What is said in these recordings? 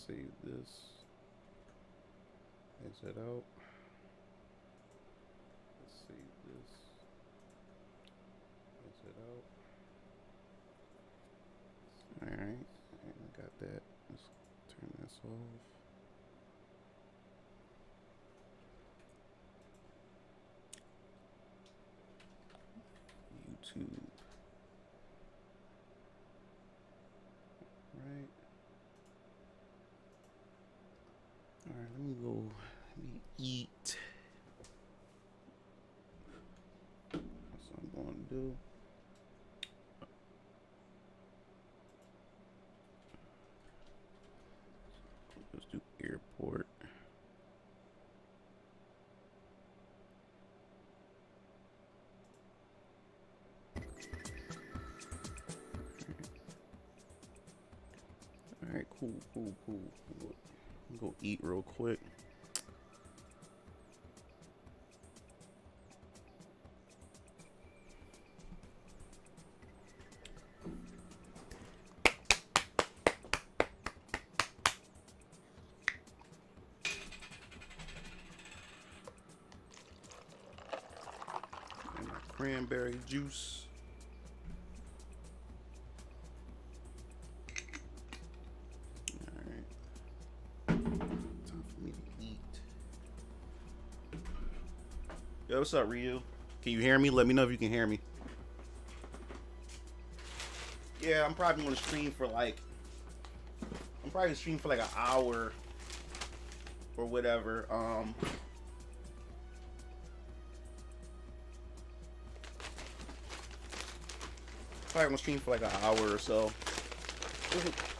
save this. Exit out. Let's save this. Exit out. Alright, and I got that. Let's turn this off. YouTube. Right. Alright, let me go. Let me eat. That's what I'm going to do. Let's do airport. Alright, cool. Go eat real quick. And my cranberry juice. Yo, what's up, Ryu? Can you hear me? Let me know if you can hear me. Yeah, I'm probably gonna stream for like an hour or whatever. Probably gonna stream for like an hour or so.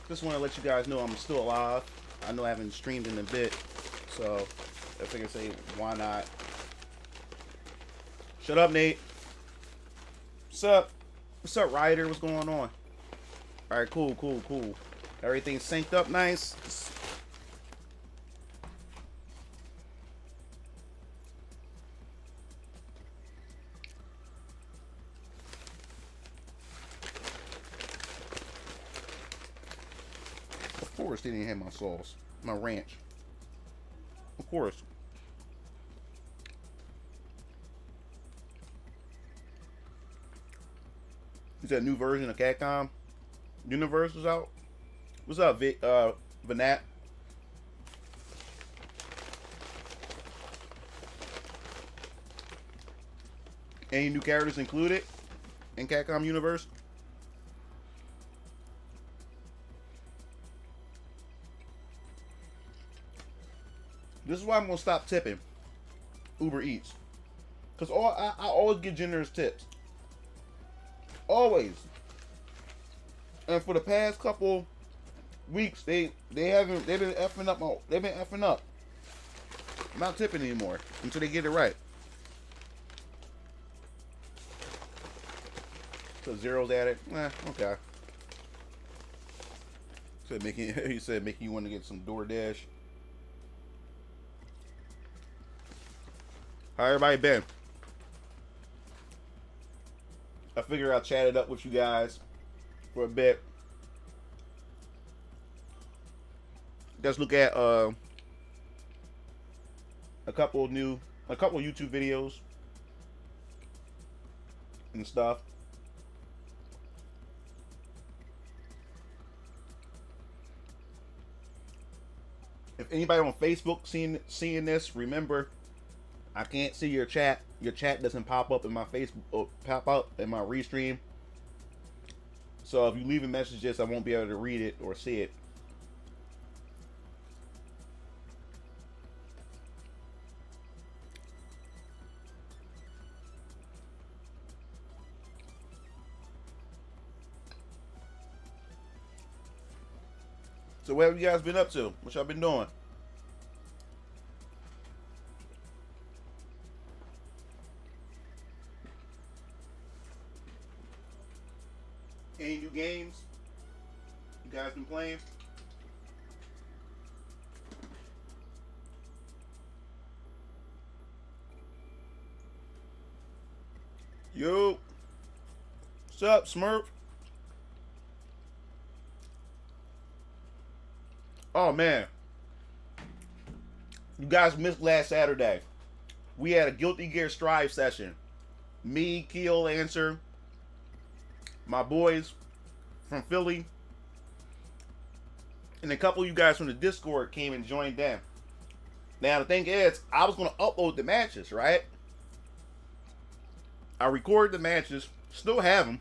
Just want to let you guys know I'm still alive. I know I haven't streamed in a bit, so I figured say why not. Shut up, Nate. What's up? What's up, Ryder? What's going on? Alright, cool. Everything synced up nice. Of course they didn't have my sauce. My ranch. Of course. Is that new version of Capcom Universe is out? What's up, Vanat? Any new characters included in Capcom Universe? This is why I'm gonna stop tipping Uber Eats, cause I always get generous tips. Always. And for the past couple weeks, they've been effing up. I'm not tipping anymore until they get it right. So zeros at it. Okay. He said making you want to get some DoorDash. How everybody been? I figure I'll chat it up with you guys for a bit. Let's look at a couple YouTube videos and stuff. If anybody on Facebook seeing this, remember, I can't see your chat. Your chat doesn't pop up in my Facebook or pop up in my restream. So if you leave a messages, I won't be able to read it or see it. So what have you guys been up to? What y'all been doing? Any new games you guys been playing? Yo, what's up, Smurf? Oh man, you guys missed last Saturday. We had a Guilty Gear Strive session. Me, Keel, Answer, my boys from Philly, and a couple of you guys from the Discord came and joined them. Now the thing is, I was going to upload the matches, right? I recorded the matches, still have them,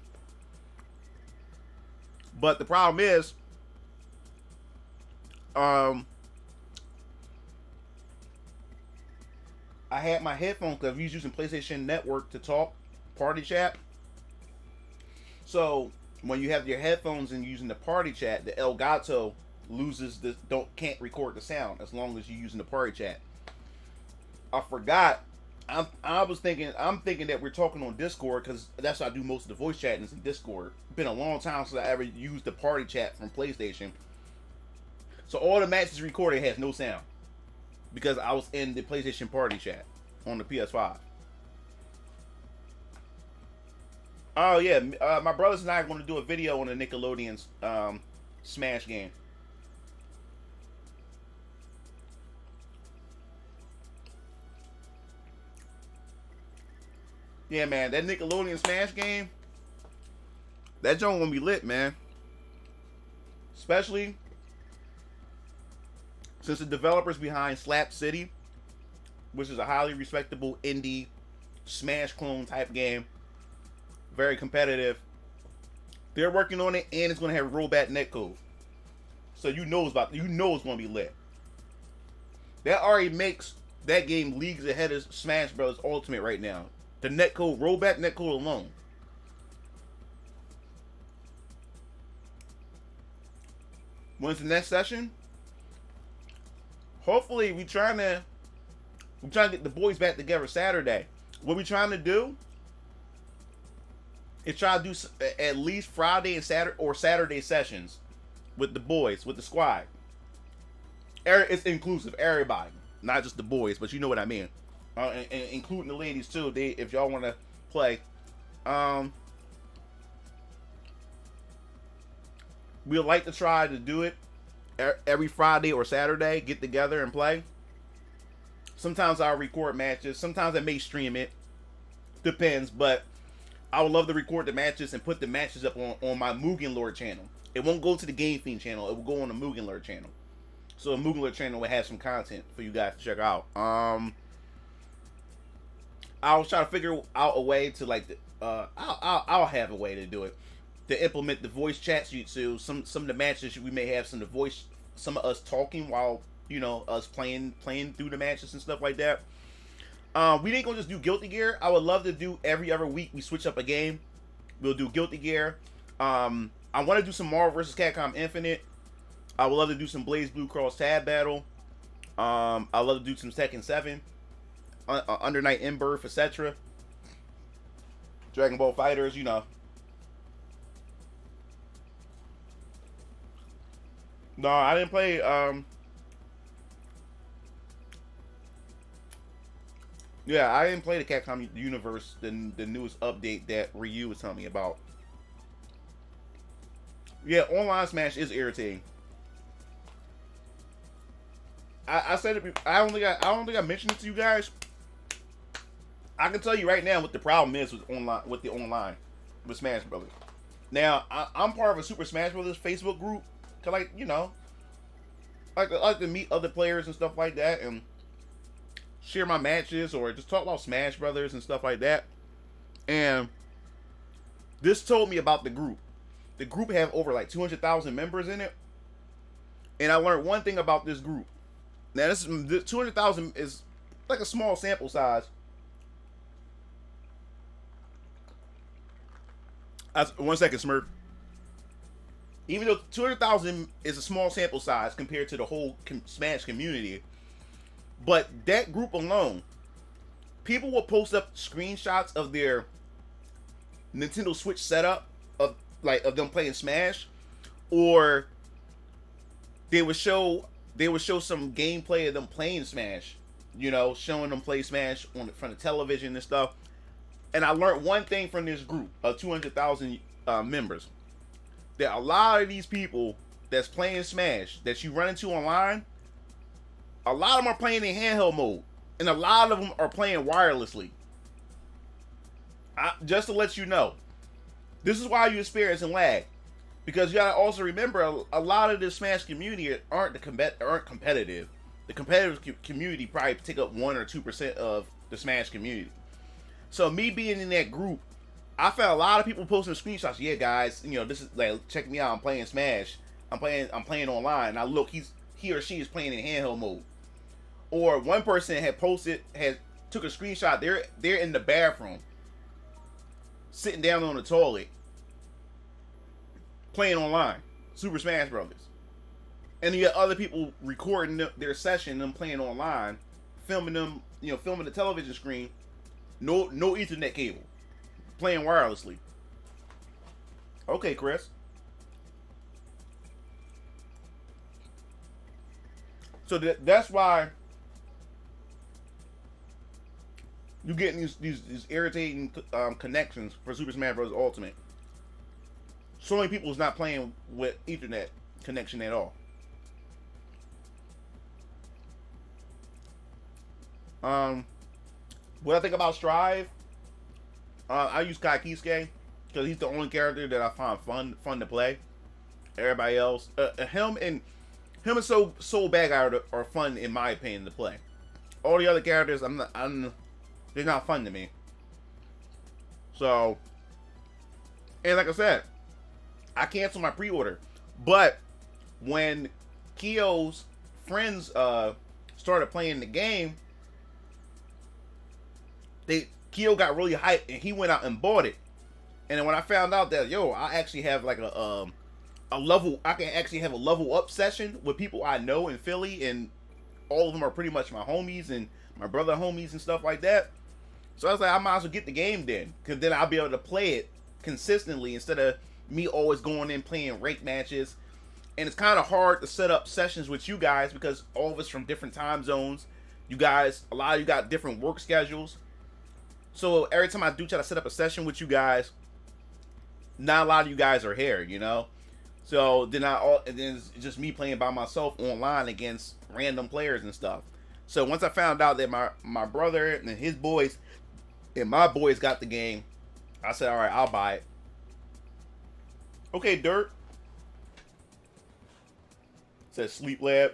but the problem is, I had my headphones because I was using PlayStation Network to talk, party chat. So when you have your headphones and using the party chat, the Elgato loses the can't record the sound as long as you're using the party chat. I forgot. I'm thinking that we're talking on Discord because that's how I do most of the voice chatting is in Discord. It's been a long time since I ever used the party chat from PlayStation. So all the matches recorded has no sound because I was in the PlayStation party chat on the PS5. Oh yeah, my brothers and I are going to do a video on the Nickelodeon's Smash game. Yeah, man, that Nickelodeon Smash game, that joint gonna be lit, man. Especially since the developers behind Slap City, which is a highly respectable indie Smash clone type game, very competitive. They're working on it, and it's gonna have rollback netcode, so you know it's gonna be lit. That already makes that game leagues ahead of Smash Bros. Ultimate right now. The netcode, rollback netcode alone. When's the next session? Hopefully, we're trying to get the boys back together Saturday. What we trying to do is try to do at least Friday and Saturday sessions with the boys, with the squad. It's inclusive, everybody, not just the boys, but you know what I mean. And including the ladies too. If y'all want to play, we'd like to try to do it every Friday or Saturday. Get together and play. Sometimes I'll record matches. Sometimes I may stream it. Depends, but I would love to record the matches and put the matches up on my Mugen Lord channel. It won't go to the Game Fiend channel. It will go on the Mugen Lord channel. So the Mugen Lord channel will have some content for you guys to check out. I'll try to figure out a way to I'll have a way to do it, to implement the voice chat. So some of the matches we may have some of us talking while us playing through the matches and stuff like that. We ain't gonna just do Guilty Gear. I would love to do every other week we switch up a game. We'll do Guilty Gear. I want to do some Marvel vs. Capcom Infinite. I would love to do some Blaze Blue Cross Tab Battle. I love to do some Tekken 7. Under Night Embers, etc. Dragon Ball Fighters, No, I didn't play. Yeah, I didn't play the Capcom Universe, the newest update that Ryu was telling me about. Yeah, online Smash is irritating. I said it. I don't think I mentioned it to you guys. I can tell you right now what the problem is with the online with Smash Brothers. Now I'm part of a Super Smash Brothers Facebook group, cause I like to meet other players and stuff like that, and share my matches or just talk about Smash Brothers and stuff like that. And this told me about the group. The group have over 200,000 members in it, and I learned one thing about this group. Now this 200,000 is like a small sample size. 1 second, Smurf. Even though 200,000 is a small sample size compared to the whole Smash community, but that group alone, people will post up screenshots of their Nintendo Switch setup of them playing Smash, or they would show some gameplay of them playing Smash, showing them play Smash on front of television and stuff. And I learned one thing from this group of 200,000 members, that a lot of these people that's playing Smash that you run into online, a lot of them are playing in handheld mode, and a lot of them are playing wirelessly. Just to let you know, this is why you're experiencing lag, because you gotta also remember a lot of the Smash community aren't competitive. The competitive community probably take up 1 or 2% of the Smash community. So me being in that group, I found a lot of people posting screenshots. Yeah, guys, this is like, check me out. I'm playing Smash. I'm playing online. And I look, he or she is playing in handheld mode. Or one person took a screenshot. They're in the bathroom, sitting down on the toilet, playing online, Super Smash Brothers. And you got other people recording their session, them playing online, filming them, filming the television screen, no Ethernet cable, playing wirelessly. Okay, Chris. So that's why you're getting these irritating connections for Super Smash Bros. Ultimate. So many people is not playing with Ethernet connection at all. What I think about Strive, I use Kai Kisuke because he's the only character that I find fun to play. Everybody else, him and Soul Bad Guy are fun in my opinion to play. All the other characters, they're not fun to me. So, and like I said, I canceled my pre-order, but when Kyo's friends started playing the game, Kyo got really hyped and he went out and bought it. And then when I found out that I actually have like a level, I can actually have a level up session with people I know in Philly, and all of them are pretty much my homies and my brother homies and stuff like that. So I was like, I might as well get the game then, because then I'll be able to play it consistently instead of me always going in playing ranked matches. And it's kind of hard to set up sessions with you guys because all of us from different time zones. You guys, a lot of you got different work schedules. So every time I do try to set up a session with you guys, not a lot of you guys are here, So then it's just me playing by myself online against random players and stuff. So once I found out that my brother and his boys and my boys got the game, I said, all right, I'll buy it. Okay, Dirt. Says Sleep Lab.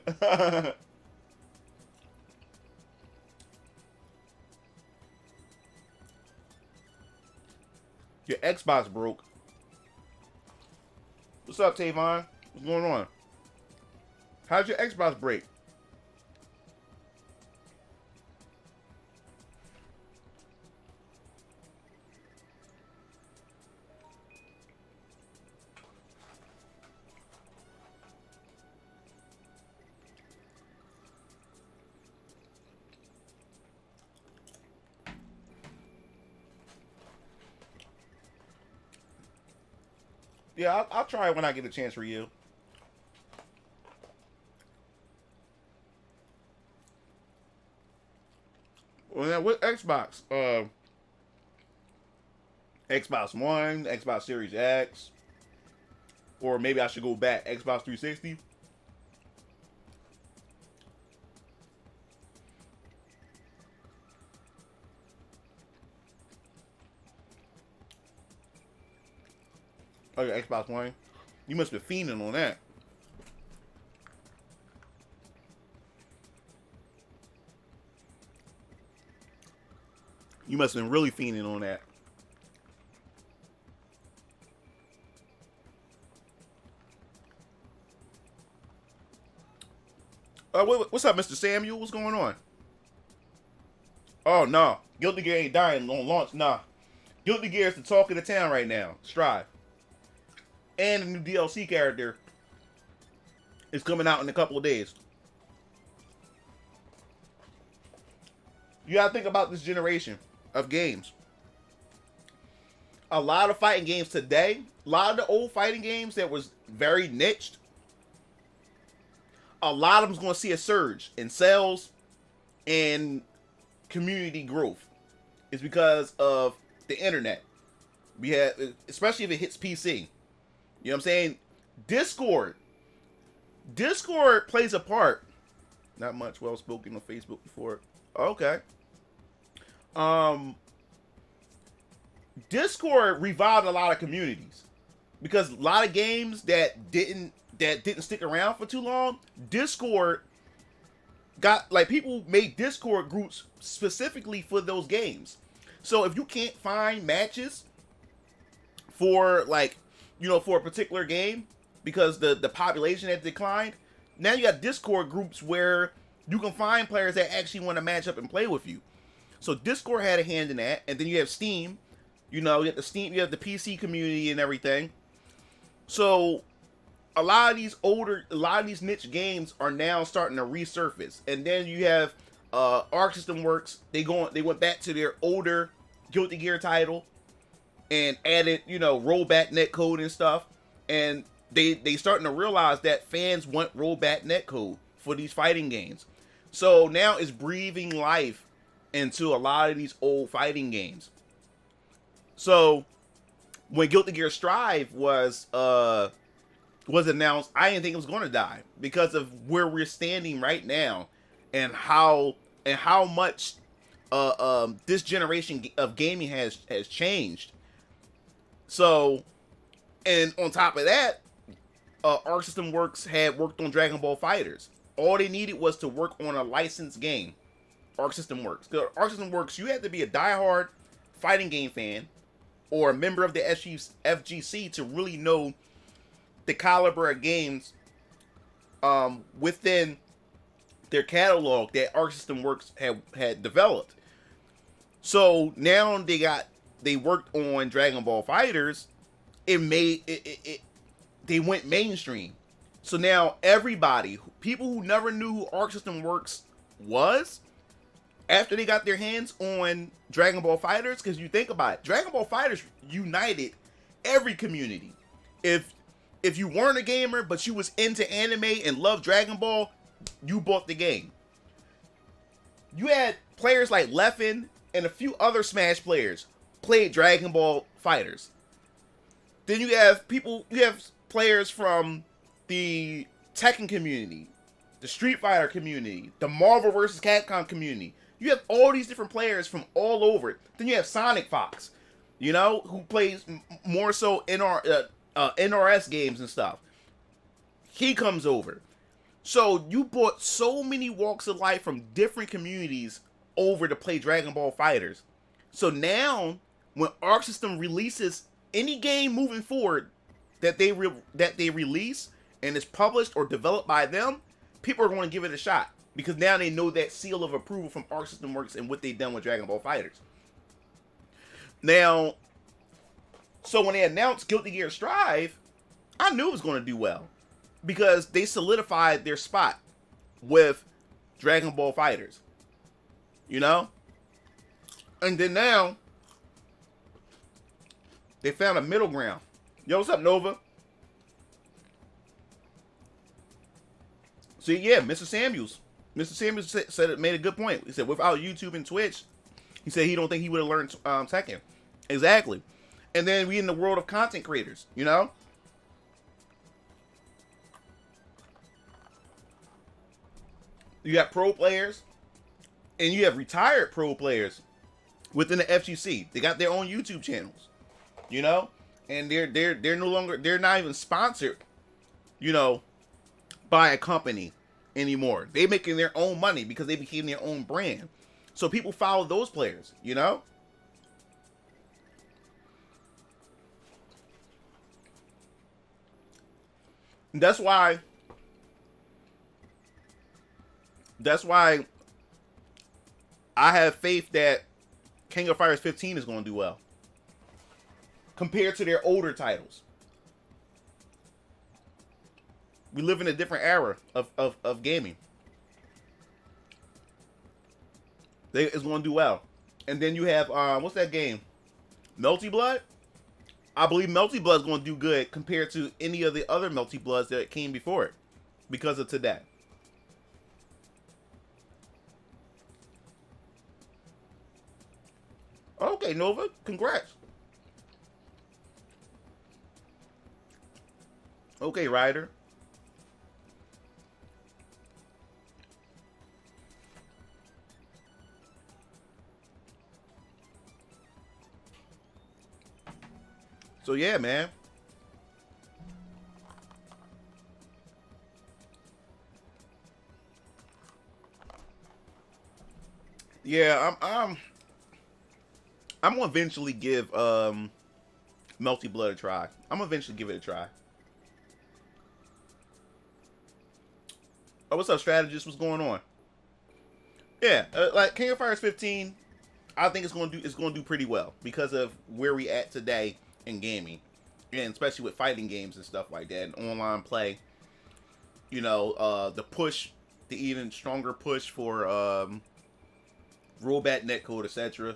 Your Xbox broke. What's up, Tavon? What's going on? How'd your Xbox break? Yeah, I'll try it when I get a chance for you. Well, now what Xbox? Xbox One, Xbox Series X, or maybe I should go back Xbox 360. Oh, your Xbox One. You must be fiending on that. You must have been really fiending on that. What's up, Mr. Samuel? What's going on? Oh, no. Guilty Gear ain't dying on launch. Nah. Guilty Gear is the talk of the town right now. Strive. And a new DLC character is coming out in a couple of days. You gotta think about this generation of games. A lot of fighting games today, a lot of the old fighting games that was very niched, a lot of them's gonna see a surge in sales and community growth. It's because of the internet. We have, especially if it hits PC. You know what I'm saying? Discord Discord plays a part. Not much well spoken on Facebook before. Okay. Um, Discord revived a lot of communities because a lot of games that didn't stick around for too long. Discord got like people made Discord groups specifically for those games. So if you can't find matches for like for a particular game because the population had declined, now you got Discord groups where you can find players that actually want to match up and play with you. So Discord had a hand in that, and then you have Steam. You have you have the PC community and everything. So a lot of these niche games are now starting to resurface. And then you have Arc System Works. They went back to their older Guilty Gear title and added rollback netcode and stuff. And they starting to realize that fans want rollback netcode for these fighting games. So now it's breathing life into a lot of these old fighting games. So when Guilty Gear Strive was announced, I didn't think it was going to die because of where we're standing right now and how much this generation of gaming has changed. So, and on top of that, Arc System Works had worked on Dragon Ball FighterZ. All they needed was to work on a licensed game. Arc System Works. Arc System Works, you have to be a diehard fighting game fan or a member of the FGC to really know the caliber of games within their catalog that Arc System Works had developed. So now they worked on Dragon Ball FighterZ. They went mainstream. So now everybody, people who never knew who Arc System Works was, after they got their hands on Dragon Ball FighterZ, because you think about it, Dragon Ball FighterZ united every community. If you weren't a gamer, but you was into anime and loved Dragon Ball, you bought the game. You had players like Leffen and a few other Smash players played Dragon Ball FighterZ. Then you have players from the Tekken community, the Street Fighter community, the Marvel vs. Capcom community. You have all these different players from all over. Then you have Sonic Fox, who plays more so NRS games and stuff. He comes over. So you brought so many walks of life from different communities over to play Dragon Ball FighterZ. So now, when Arc System releases any game moving forward that they release and is published or developed by them, people are going to give it a shot because now they know that seal of approval from Arc System Works and what they've done with Dragon Ball FighterZ. Now, so when they announced Guilty Gear Strive, I knew it was going to do well because they solidified their spot with Dragon Ball FighterZ. And then now, they found a middle ground. Yo, what's up, Nova? So yeah, Mr. Samuels said it, made a good point. He said without YouTube and Twitch, he said he don't think he would have learned Tekken. Exactly. And then we in the world of content creators, You got pro players, and you have retired pro players within the FGC. They got their own YouTube channels, and they're no longer, they're not even sponsored, by a company anymore. They're making their own money because they became their own brand. So people follow those players, And that's why I have faith that King of Fighters 15 is going to do well compared to their older titles. We live in a different era of gaming. It's going to do well. And then you have, what's that game? Melty Blood? I believe Melty Blood is going to do good compared to any of the other Melty Bloods that came before it because of today. Okay, Nova, congrats. Okay, Ryder. So yeah, man. Yeah, I'm gonna eventually give Melty Blood a try. I'm gonna eventually give it a try. Oh, what's up, strategist? What's going on? Yeah, like King of Fighters 15, I think it's gonna do pretty well because of where we at today in gaming, and especially with fighting games and stuff like that, and online play. You know, the push, the even stronger push for rollback netcode, etc.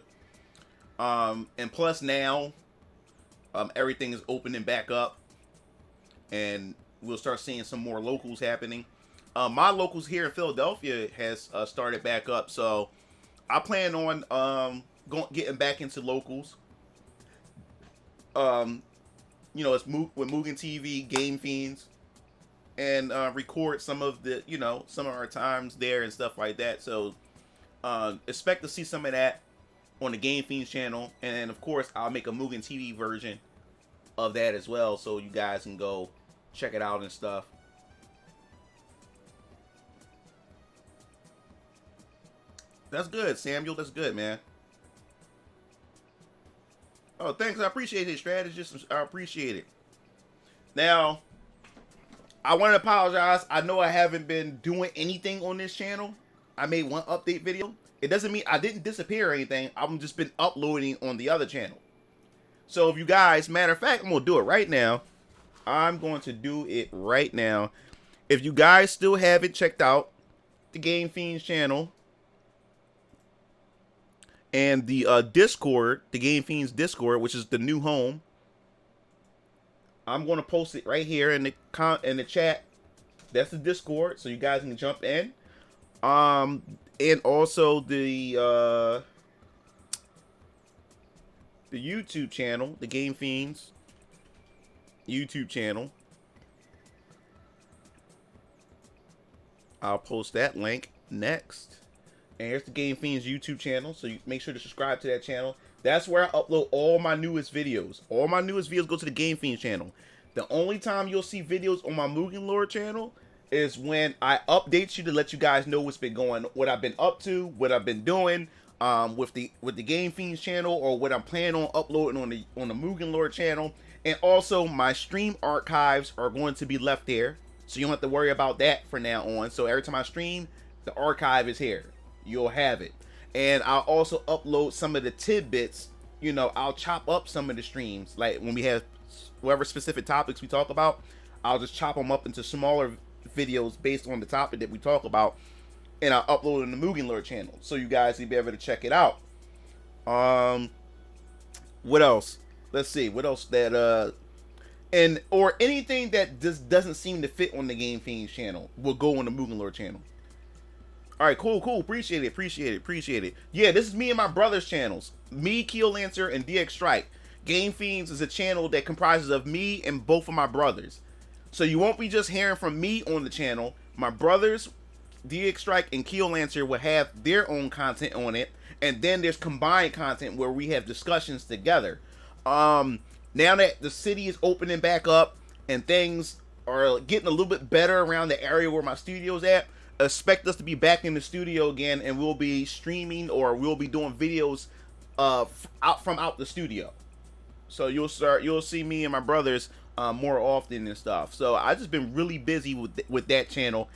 And plus now, everything is opening back up, and we'll start seeing some more locals happening. My locals here in Philadelphia has started back up, so I plan on getting back into locals. You know, it's with Mugen TV, Game Fiends, and record some of the, you know, some of our times there and stuff like that. So expect to see some of that on the Game Fiends channel, and of course I'll make a Mugen TV version of that as well, so you guys can go check it out and stuff. That's good, Samuel. That's good, man. Oh, thanks. I appreciate it, strategist. I appreciate it. Now, I want to apologize. I know I haven't been doing anything on this channel. I made one update video. It doesn't mean I didn't disappear or anything. I've just been uploading on the other channel. So if you guys, matter of fact, I'm going to do it right now. I'm going to do it right now. If you guys still haven't checked out the Game Fiends channel and the Discord, the Game Fiends Discord, which is the new home, I'm going to post it right here in the chat. That's the Discord, so you guys can jump in. And also the YouTube channel, the Game Fiends YouTube channel. I'll post that link next. And here's the Game Fiends YouTube channel, so you make sure to subscribe to that channel. That's where I upload all my newest videos. All my newest videos go to the Game Fiends channel. The only time you'll see videos on my Mugen Lore channel is when I update you to let you guys know what's been going, what I've been up to, what I've been doing with the Game Fiends channel, or what I'm planning on uploading on the Mugen Lore channel. And also my stream archives are going to be left there, so you don't have to worry about that from now on. So every time I stream, the archive is here. You'll have it. And I'll also upload some of the tidbits. You know, I'll chop up some of the streams, like when we have whatever specific topics we talk about, I'll just chop them up into smaller videos based on the topic that we talk about, and I'll upload it in the Mugen Lore channel, so you guys can be able to check it out. What else? Let's see. What else that or anything that just doesn't seem to fit on the Game Fiends channel will go on the Mugen Lore channel. All right, cool. Appreciate it. Yeah, this is me and my brother's channels. Me, Keel Lancer, and DX Strike. Game Fiends is a channel that comprises of me and both of my brothers. So you won't be just hearing from me on the channel. My brothers, DX Strike and Keel Lancer, will have their own content on it. And then there's combined content where we have discussions together. Now that the city is opening back up and things are getting a little bit better around the area where my studio's at, expect us to be back in the studio again, and we'll be streaming, or we'll be doing videos out the studio. So you'll see me and my brothers more often and stuff. So I just been really busy with that channel.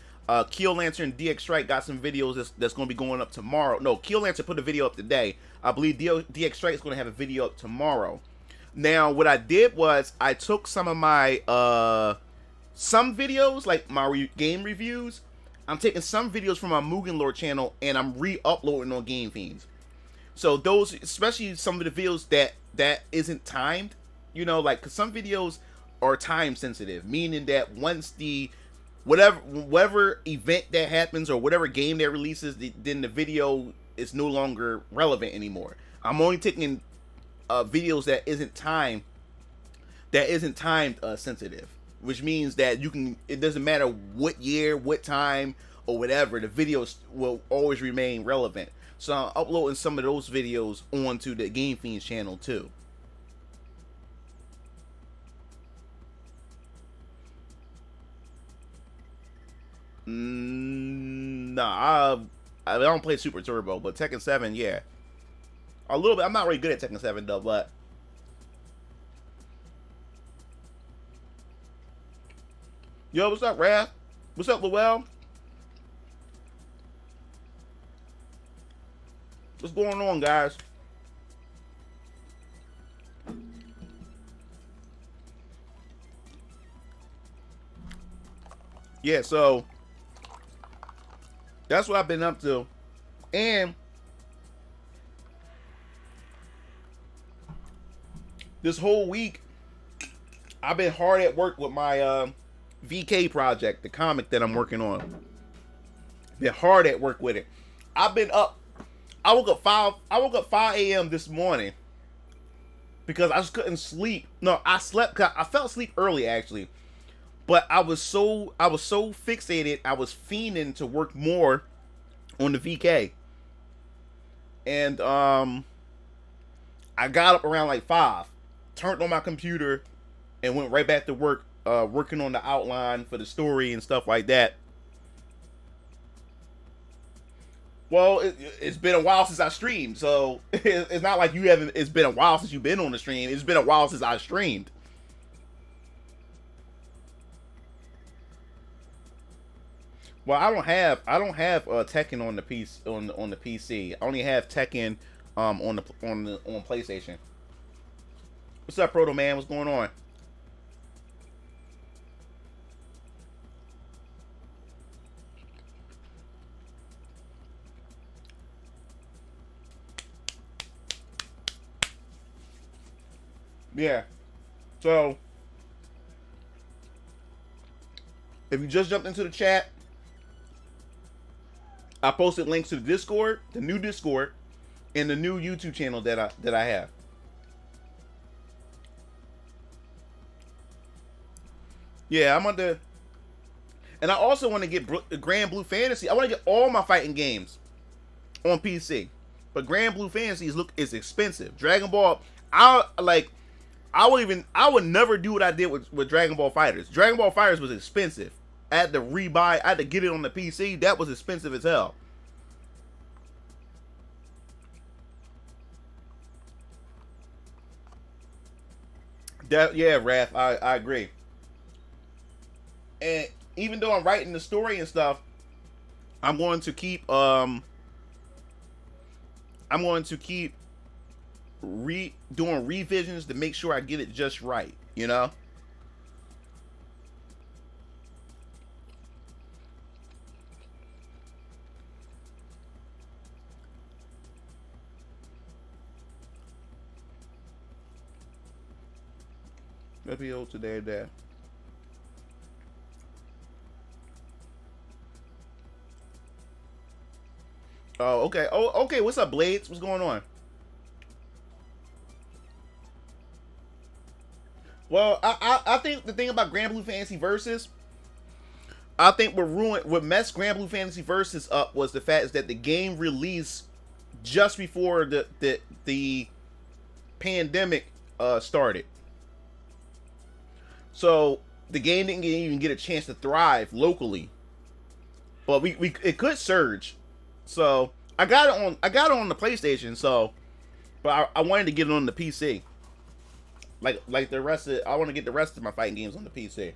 Keel Lancer and DX Strike got some videos that's going to be going up tomorrow. No, Keel Lancer put a video up today. I believe DX Strike is going to have a video up tomorrow. Now, what I did was I took some of my some videos, like my game reviews. I'm taking some videos from my Mugen Lore channel and I'm re-uploading on Game Fiends. So those, especially some of the videos that isn't timed, you know, like, cause some videos are time sensitive, meaning that once the whatever event that happens or whatever game that releases, then the video is no longer relevant anymore. I'm only taking videos that isn't timed sensitive, which means that it doesn't matter what year, what time, or whatever, the videos will always remain relevant. So I'm uploading some of those videos onto the Game Fiends channel too. I don't play Super Turbo, but Tekken 7, yeah. A little bit. I'm not really good at Tekken 7 though, but yo, what's up, Raph? What's up, Luell? What's going on, guys? Yeah, so that's what I've been up to. And this whole week, I've been hard at work with my VK project, the comic that I'm working on. Been hard at work with it. I've been up. I woke up 5 a.m. this morning because I just couldn't sleep. No, I slept. I fell asleep early actually, but I was so fixated. I was fiending to work more on the VK, and I got up around like 5, turned on my computer, and went right back to work, working on the outline for the story and stuff like that. Well, it's been a while since I streamed, so it's not like you haven't. It's been a while since you've been on the stream. It's been a while since I streamed. Well, I don't have Tekken on the on the PC. I only have Tekken on PlayStation. What's up, Proto Man? What's going on? Yeah. So, if you just jumped into the chat, I posted links to the Discord, the new Discord, and the new YouTube channel that I have. Yeah, I'm on the, and I also want to get Grand Blue Fantasy. I want to get all my fighting games on PC, but Grand Blue Fantasy is expensive. Dragon Ball, I would never do what I did with Dragon Ball Fighters. Dragon Ball Fighters was expensive. I had to rebuy. I had to get it on the PC. That was expensive as hell. Yeah, Raph, I agree. And even though I'm writing the story and stuff, I'm going to keep doing revisions to make sure I get it just right, you know? Maybe old today or that. Oh, okay. Oh, okay. What's up, Blades? What's going on? Well, I think the thing about Grand Blue Fantasy Versus, I think what messed Grand Blue Fantasy Versus up was the fact is that the game released just before the pandemic started. So the game didn't even get a chance to thrive locally. But it could surge. So I got it on the PlayStation, so but I wanted to get it on the PC. Like the rest of I want to get the rest of my fighting games on the PC.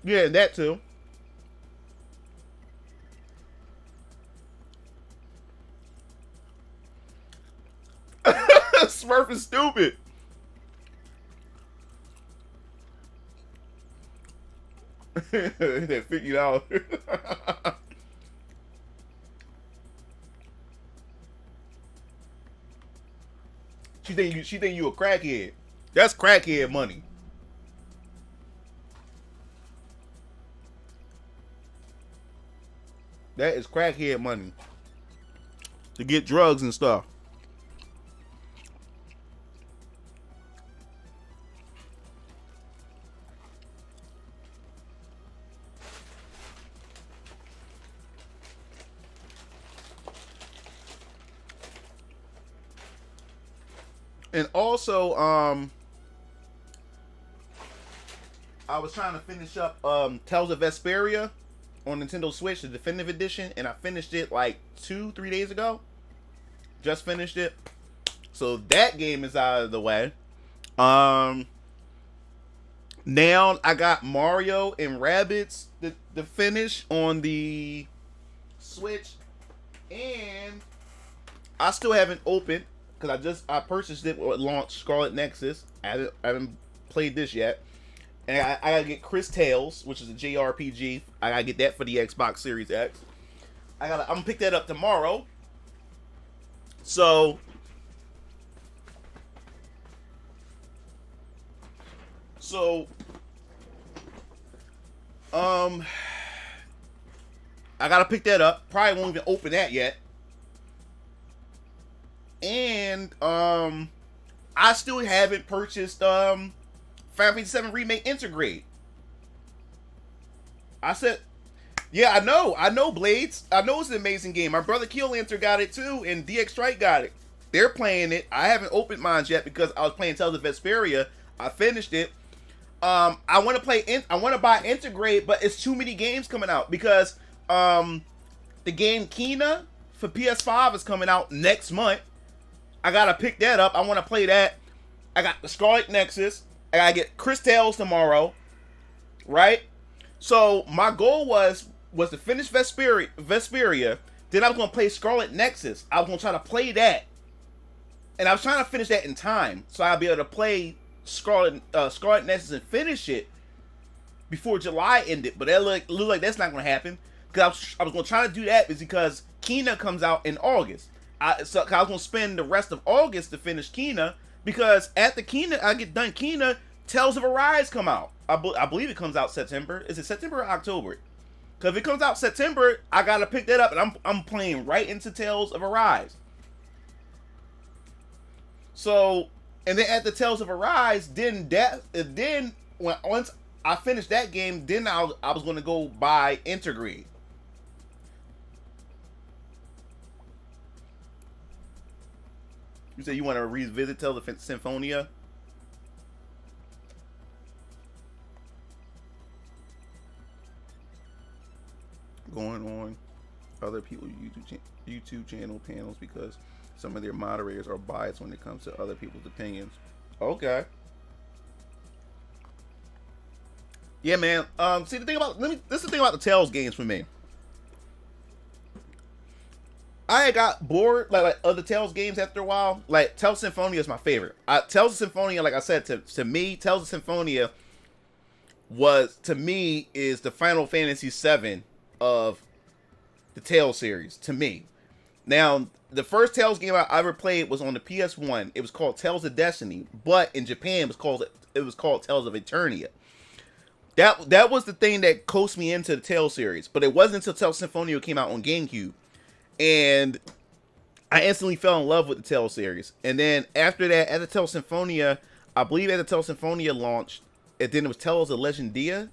Yeah, that too. Smurf is stupid. That $50. She think you a crackhead. That's crackhead money. That is crackhead money. To get drugs and stuff. And also, I was trying to finish up Tales of Vesperia on Nintendo Switch, the definitive edition, and I finished it like 2-3 days ago. Just finished it. So that game is out of the way. Now I got Mario and Rabbids the finish on the Switch, and I still haven't opened because I purchased it when it launched Scarlet Nexus. I haven't played this yet, and I gotta get Chris Tales, which is a JRPG. I gotta get that for the Xbox Series X. I'm gonna pick that up tomorrow. So I gotta pick that up. Probably won't even open that yet. And I still haven't purchased Final Fantasy VII Remake Intergrade. I said, yeah, I know Blades. I know it's an amazing game. My brother Keelanter got it too, and DX Strike got it. They're playing it. I haven't opened mine yet because I was playing Tales of Vesperia. I finished it. I want to buy Intergrade, but it's too many games coming out because the game Kena for PS5 is coming out next month. I gotta pick that up. I want to play that. I got the Scarlet Nexus. I gotta get Chris Tales tomorrow, right? So my goal was to finish Vesperia. Then I was gonna play Scarlet Nexus. I was gonna try to play that, and I was trying to finish that in time so I'll be able to play Scarlet Nexus and finish it before July ended. But that look like that's not gonna happen because I was gonna try to do that is because Kena comes out in August. I was gonna spend the rest of August to finish Kena because after Kena, I get done Kena, Tales of Arise come out. I believe it comes out September. Is it September or October? Because if it comes out September, I gotta pick that up, and I'm playing right into Tales of Arise. So, and then at the Tales of Arise, once I finished that game, then I was gonna go buy Intergrade. You said you want to revisit Tales of Symphonia? Going on other people's YouTube channel panels because some of their moderators are biased when it comes to other people's opinions. Okay. Yeah, man. See, the thing about this is the thing about the Tales games for me. I got bored like other Tales games after a while. Like Tales of Symphonia is my favorite. Tales of Symphonia, like I said, to me, Tales of Symphonia is the Final Fantasy VII of the Tales series to me. Now, the first Tales game I ever played was on the PS1. It was called Tales of Destiny, but in Japan it was called Tales of Eternia. That was the thing that coaxed me into the Tales series, but it wasn't until Tales of Symphonia came out on GameCube. And I instantly fell in love with the Tales series. And then after that, at the Tales Symphonia, I believe at the Tales Symphonia launched, and then it was Tales of Legendia.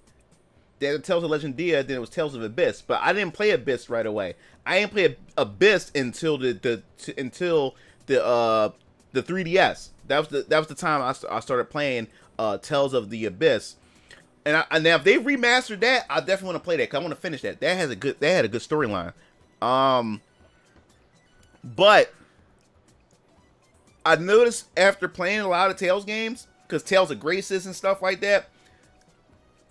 Then the Tales of Legendia, then it was Tales of Abyss. But I didn't play Abyss right away. I didn't play Abyss until the 3DS. That was the time I started playing Tales of the Abyss. And now if they remastered that, I definitely want to play that because I want to finish that. That had a good storyline. But I noticed after playing a lot of Tales games, because Tales of Graces and stuff like that,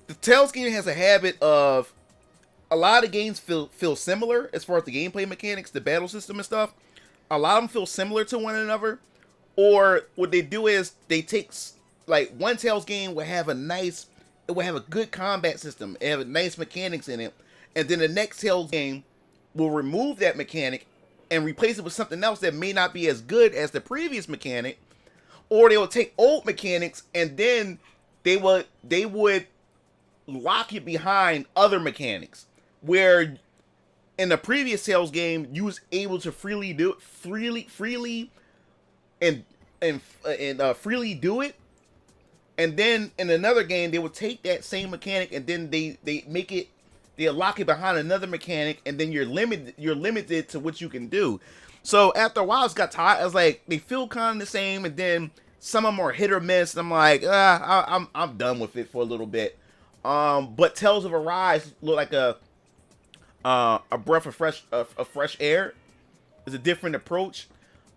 the Tales game has a habit of a lot of games feel similar as far as the gameplay mechanics, the battle system and stuff. A lot of them feel similar to one another. Or what they do is they take like one Tales game will have a good combat system, it have nice mechanics in it, and then the next Tales game will remove that mechanic and replace it with something else that may not be as good as the previous mechanic, or they will take old mechanics and then they would lock it behind other mechanics. Where in the previous Tales game you was able to freely do it, freely do it, and then in another game they would take that same mechanic and then they lock it behind another mechanic, and then you're limited to what you can do. So after a while, it's got tired. I was like, they feel kind of the same, and then some of them are hit or miss. And I'm like, I'm done with it for a little bit. But Tales of Arise look like a breath of fresh air. It's a different approach.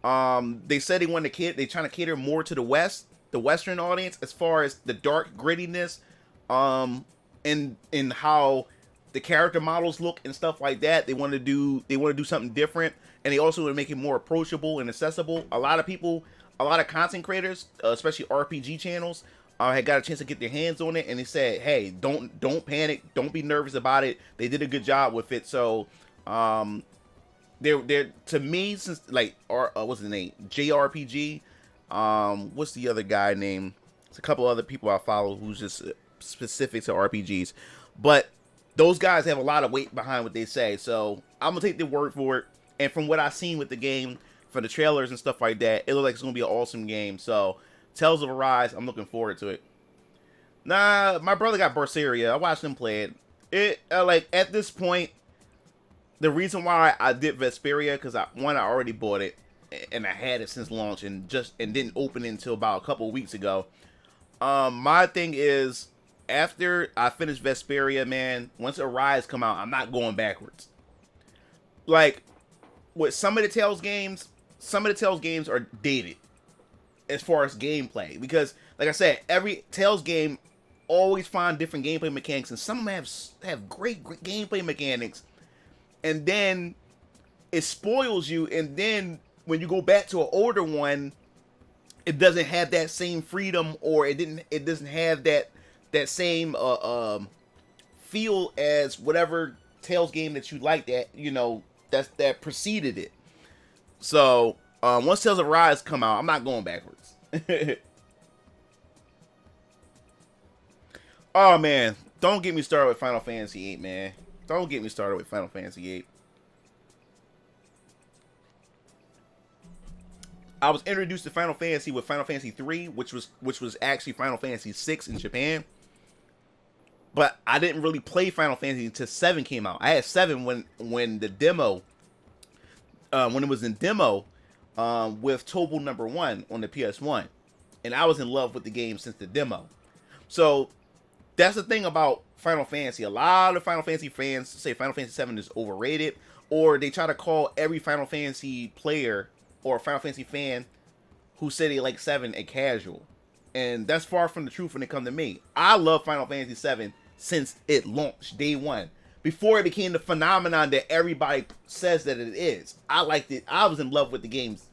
They said they trying to cater more to the Western audience as far as the dark grittiness, and how the character models look and stuff like that. They want to do something different, and they also want to make it more approachable and accessible. A lot of content creators, especially RPG channels, had got a chance to get their hands on it, and they said, "Hey, don't panic, don't be nervous about it. They did a good job with it." So, they're to me, since like what's the name, JRPG, what's the other guy name? It's a couple other people I follow who's just specific to RPGs, but those guys have a lot of weight behind what they say. So I'm gonna take their word for it. And from what I've seen with the game, for the trailers and stuff like that, it looks like it's gonna be an awesome game. So Tales of Arise, I'm looking forward to it. Nah, my brother got Berseria. I watched him play it. Like at this point, the reason why I did Vesperia, because I already bought it and I had it since launch and didn't open it until about a couple of weeks ago. My thing is, after I finish Vesperia, man, once Arise come out, I'm not going backwards. Like with some of the Tales games are dated as far as gameplay, because like I said, every Tales game always find different gameplay mechanics, and some of them have great gameplay mechanics, and then it spoils you, and then when you go back to an older one, it doesn't have that same freedom, or it doesn't have that same feel as whatever Tales game that you like, that preceded it. So once Tales of Rise come out, I'm not going backwards. Oh man, don't get me started with Final Fantasy VIII, man. Don't get me started with Final Fantasy VIII. I was introduced to Final Fantasy with Final Fantasy 3, which was actually Final Fantasy 6 in Japan. But I didn't really play Final Fantasy until 7 came out. I had 7 when the demo, when it was in demo, with Tobal number 1 on the PS1, and I was in love with the game since the demo. So that's the thing about Final Fantasy. A lot of Final Fantasy fans say Final Fantasy 7 is overrated, or they try to call every Final Fantasy player or Final Fantasy fan who say they like 7 a casual. And that's far from the truth when it comes to me. I love Final Fantasy 7 since it launched, day one. Before it became the phenomenon that everybody says that it is. I liked it. I was in love with the games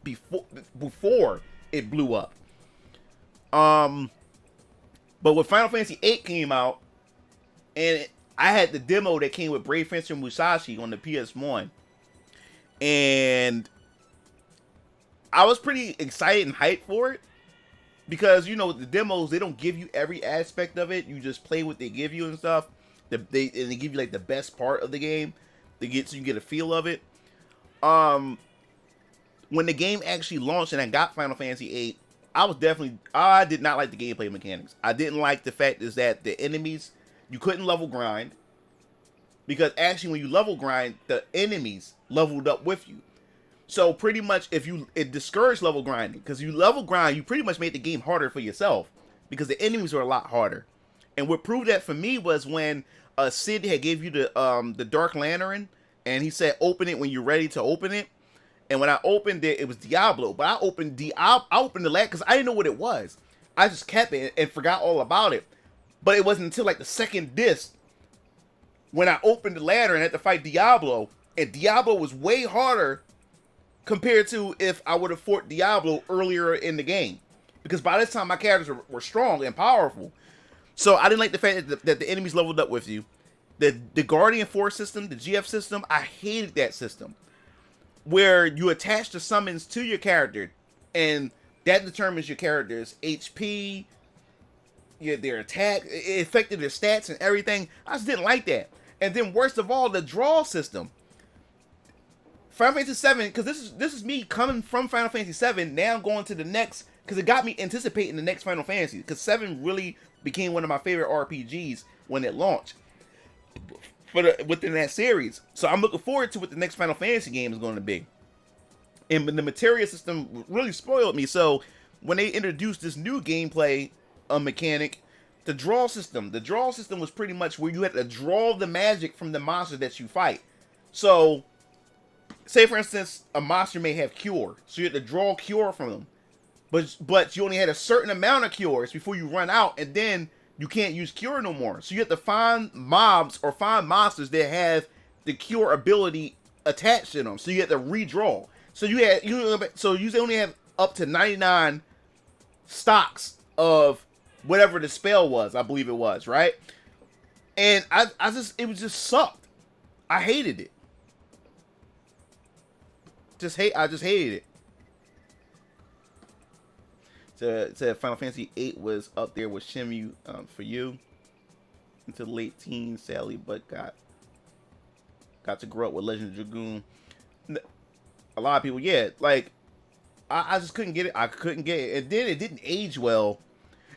before it blew up. But when Final Fantasy 8 came out, and I had the demo that came with Brave Fencer Musashi on the PS1, and I was pretty excited and hyped for it, because the demos, they don't give you every aspect of it. You just play what they give you and stuff. They give you like the best part of the game. So you get a feel of it. When the game actually launched and I got Final Fantasy VIII, I did not like the gameplay mechanics. I didn't like the fact is that the enemies, you couldn't level grind, because actually when you level grind, the enemies leveled up with you. So pretty much it discouraged level grinding, because you level grind, you pretty much made the game harder for yourself, because the enemies were a lot harder. And what proved that for me was when Sid had gave you the Dark Lantern, and he said open it when you're ready to open it. And when I opened it, it was Diablo. But I opened the lantern because I didn't know what it was. I just kept it and forgot all about it. But it wasn't until like the second disc when I opened the lantern and had to fight Diablo, and Diablo was way harder compared to if I would have fought Diablo earlier in the game, because by this time my characters were strong and powerful. So I didn't like the fact that the enemies leveled up with you. The Guardian Force system, the GF system, I hated that system, where you attach the summons to your character, and that determines your character's HP, their attack. It affected their stats and everything. I just didn't like that. And then worst of all, the draw system. Final Fantasy VII, because this is me coming from Final Fantasy VII, now going to the next, because it got me anticipating the next Final Fantasy, because 7 really became one of my favorite RPGs when it launched within that series. So I'm looking forward to what the next Final Fantasy game is going to be. And the materia system really spoiled me. So when they introduced this new gameplay mechanic The draw system. The draw system was pretty much where you had to draw the magic from the monster that you fight. So, say for instance, a monster may have cure, so you had to draw cure from them. But you only had a certain amount of cures before you run out, and then you can't use cure no more. So you have to find mobs or find monsters that have the cure ability attached to them. So you have to redraw. So you only have up to 99 stocks of whatever the spell was, I believe it was, right? And it was just sucked. I hated it. I just hated it. Said Final Fantasy VIII was up there with Shenmue for you into the late teens, sadly, but got to grow up with Legend of Dragoon. A lot of people, yeah, like I just couldn't get it. I couldn't get it. And then it didn't age well.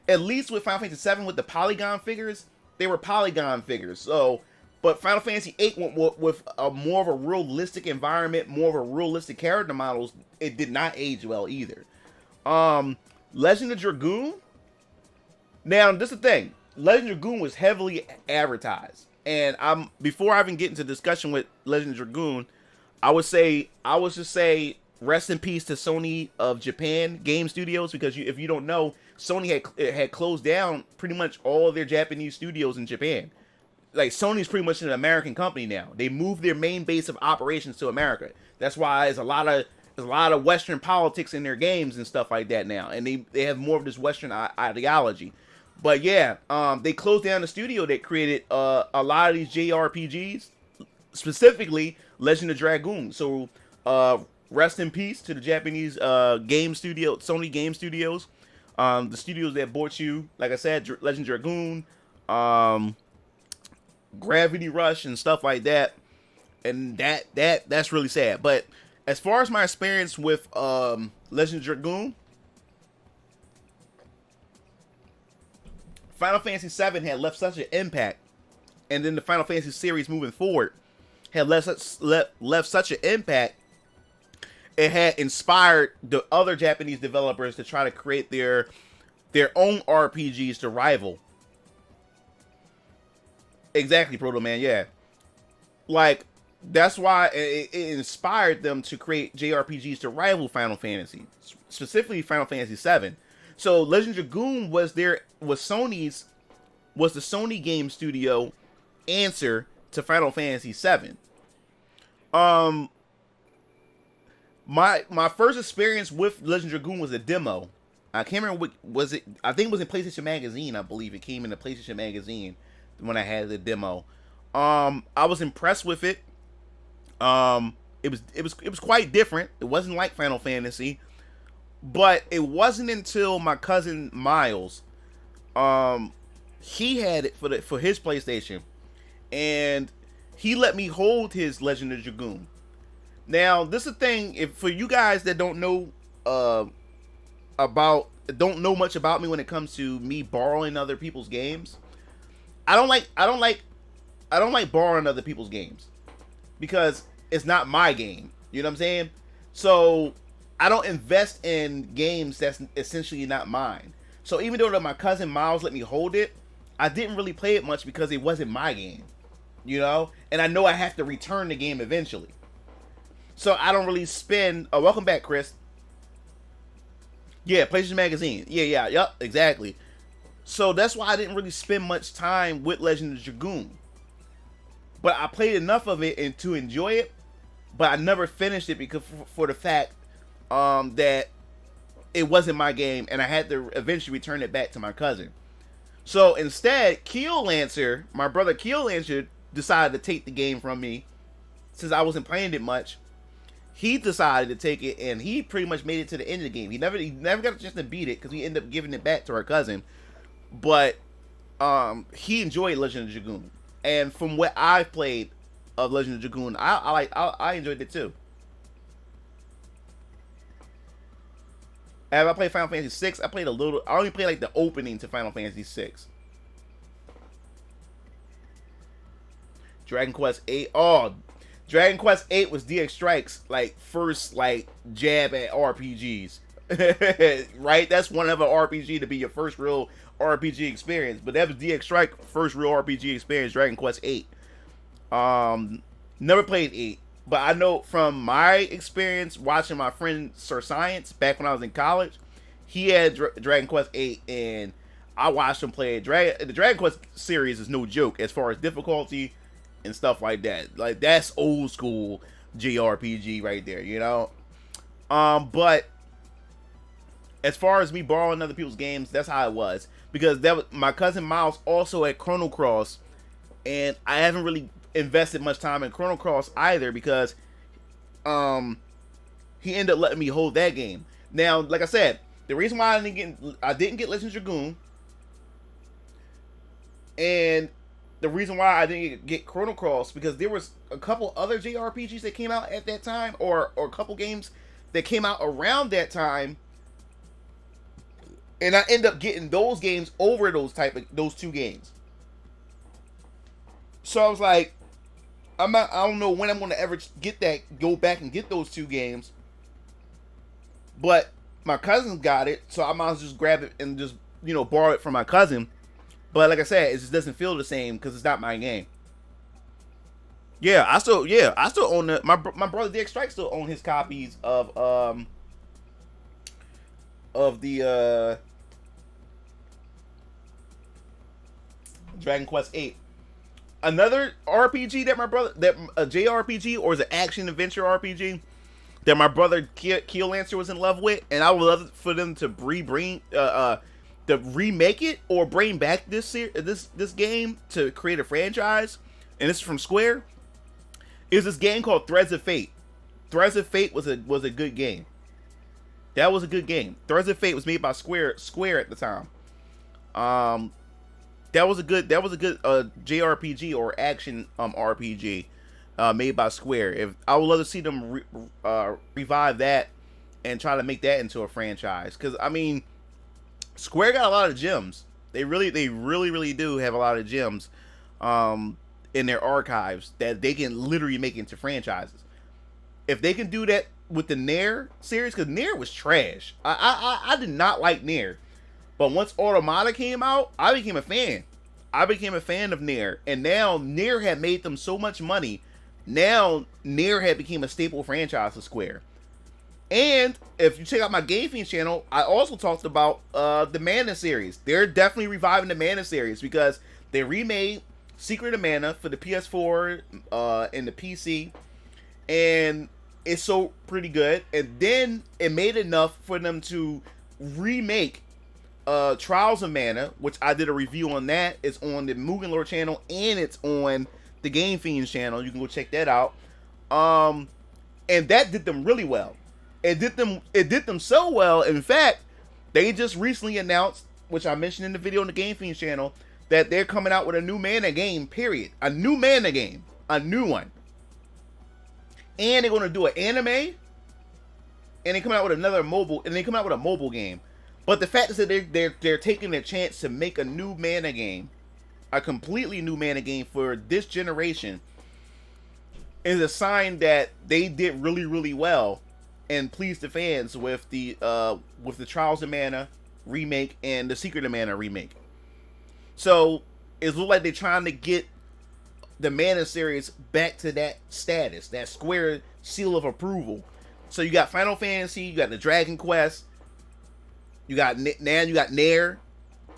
At least with Final Fantasy VII with the polygon figures, they were polygon figures. So, but Final Fantasy VIII went with a more of a realistic environment, more of a realistic character models. It did not age well either. Legend of Dragoon. Now, this is the thing. Legend of Dragoon was heavily advertised, and before I even get into discussion with Legend of Dragoon, I would just say rest in peace to Sony of Japan Game Studios, because if you don't know, Sony had closed down pretty much all of their Japanese studios in Japan. Like, Sony's pretty much an American company now. They moved their main base of operations to America. That's why there's a lot of Western politics in their games and stuff like that now, and they have more of this Western ideology. But yeah, they closed down the studio that created a lot of these JRPGs, specifically Legend of Dragoon. So rest in peace to the Japanese game studio, Sony Game Studios, the studios that bought you, like I said, Legend of Dragoon, Gravity Rush, and stuff like that. And that's really sad. But as far as my experience with Legend of Dragoon, Final Fantasy VII had left such an impact, and then the Final Fantasy series moving forward had left such an impact. It had inspired the other Japanese developers to try to create their own RPGs to rival. Exactly, Proto Man. Yeah, like that's why it inspired them to create JRPGs to rival Final Fantasy, specifically Final Fantasy VII. So Legend of Dragoon was the Sony Game Studio answer to Final Fantasy VII. My first experience with Legend of Dragoon was a demo. I can't remember what was it. I think it was in PlayStation Magazine. I believe it came in the PlayStation Magazine when I had the demo. I was impressed with it. It was quite different. It wasn't like Final Fantasy. But it wasn't until my cousin Miles, he had it for his PlayStation, and he let me hold his Legend of Dragoon. Now, this is the thing. For you guys that don't know much about me when it comes to me borrowing other people's games, I don't like borrowing other people's games because it's not my game. You know what I'm saying? So I don't invest in games that's essentially not mine. So even though my cousin Miles let me hold it, I didn't really play it much because it wasn't my game, you know? And I know I have to return the game eventually. So I don't really spend... Oh, welcome back, Chris. Yeah, PlayStation Magazine. Yep, exactly. So that's why I didn't really spend much time with Legend of Dragoon. But I played enough of it and to enjoy it, but I never finished it because for the fact that it wasn't my game, and I had to eventually return it back to my cousin. So instead, my brother Keel Lancer, decided to take the game from me since I wasn't playing it much. He decided to take it, and he pretty much made it to the end of the game. He never got a chance to beat it because he ended up giving it back to our cousin. But he enjoyed Legend of Dragoon, and from what I've played of Legend of Dragoon, I enjoyed it too. Have I played Final Fantasy VI? I played a little. I only played like the opening to Final Fantasy VI. Dragon Quest VIII. Oh, Dragon Quest VIII was DX Strike's like first like jab at RPGs. Right? That's one of an RPG to be your first real RPG experience, but that was DX Strike first real RPG experience, Dragon Quest 8. Never played 8, but I know from my experience watching my friend Sir Science back when I was in college, he had Dragon Quest 8, and I watched him play it. The Dragon Quest series is no joke as far as difficulty and stuff like that. Like, that's old school JRPG right there, you know? But as far as me borrowing other people's games, that's how it was. Because that was, my cousin Miles also had Chrono Cross, and I haven't really invested much time in Chrono Cross either because he ended up letting me hold that game. Now, like I said, the reason why I didn't get Legend Dragoon, and the reason why I didn't get Chrono Cross, because there was a couple other JRPGs that came out at that time, or a couple games that came out around that time, and I end up getting those games over those two games. So I was like, I don't know when I'm going to ever go back and get those two games, but my cousin got it, so I might as well just grab it and just, you know, borrow it from my cousin. But like I said, it just doesn't feel the same because it's not my game. I still own my brother DX Strike still own his copies of the Dragon Quest 8. Another RPG that a JRPG, or is an action adventure RPG that my brother Keel Lancer was in love with, and I would love for them to to remake it or bring back this game to create a franchise, and this is from Square, is this game called Threads of Fate. Threads of Fate was a good game. That was a good game. Threads of Fate was made by Square at the time. That was a good JRPG or action RPG made by Square. I would love to see them revive that and try to make that into a franchise, because I mean, Square got a lot of gems. They really do have a lot of gems in their archives that they can literally make into franchises. If they can do that with the Nier series, because Nier was trash. I did not like Nier. But once Automata came out, I became a fan. I became a fan of Nier. And now Nier had made them so much money. Now Nier had become a staple franchise of Square. And if you check out my Game Fiends channel, I also talked about the Mana series. They're definitely reviving the Mana series because they remade Secret of Mana for the PS4 and the PC. And it's so pretty good. And then it made enough for them to remake Trials of Mana, which I did a review on that. It's on the Mugen Lore channel and it's on the Game Fiends channel. You can go check that out. And that did them really well. It did them so well. In fact, they just recently announced, which I mentioned in the video on the Game Fiends channel, that they're coming out with a new Mana game, period. A new Mana game. A new one. And they're going to do an anime. And they're coming out with another mobile. And they're coming out with a mobile game. But the fact is that they're taking their chance to make a new Mana game. A completely new Mana game for this generation. Is a sign that they did really, really well. And pleased the fans with the Trials of Mana remake and the Secret of Mana remake. So it looks like they're trying to get the Mana series back to that status, that Square seal of approval. So you got Final Fantasy, you got the Dragon Quest, you got Nier,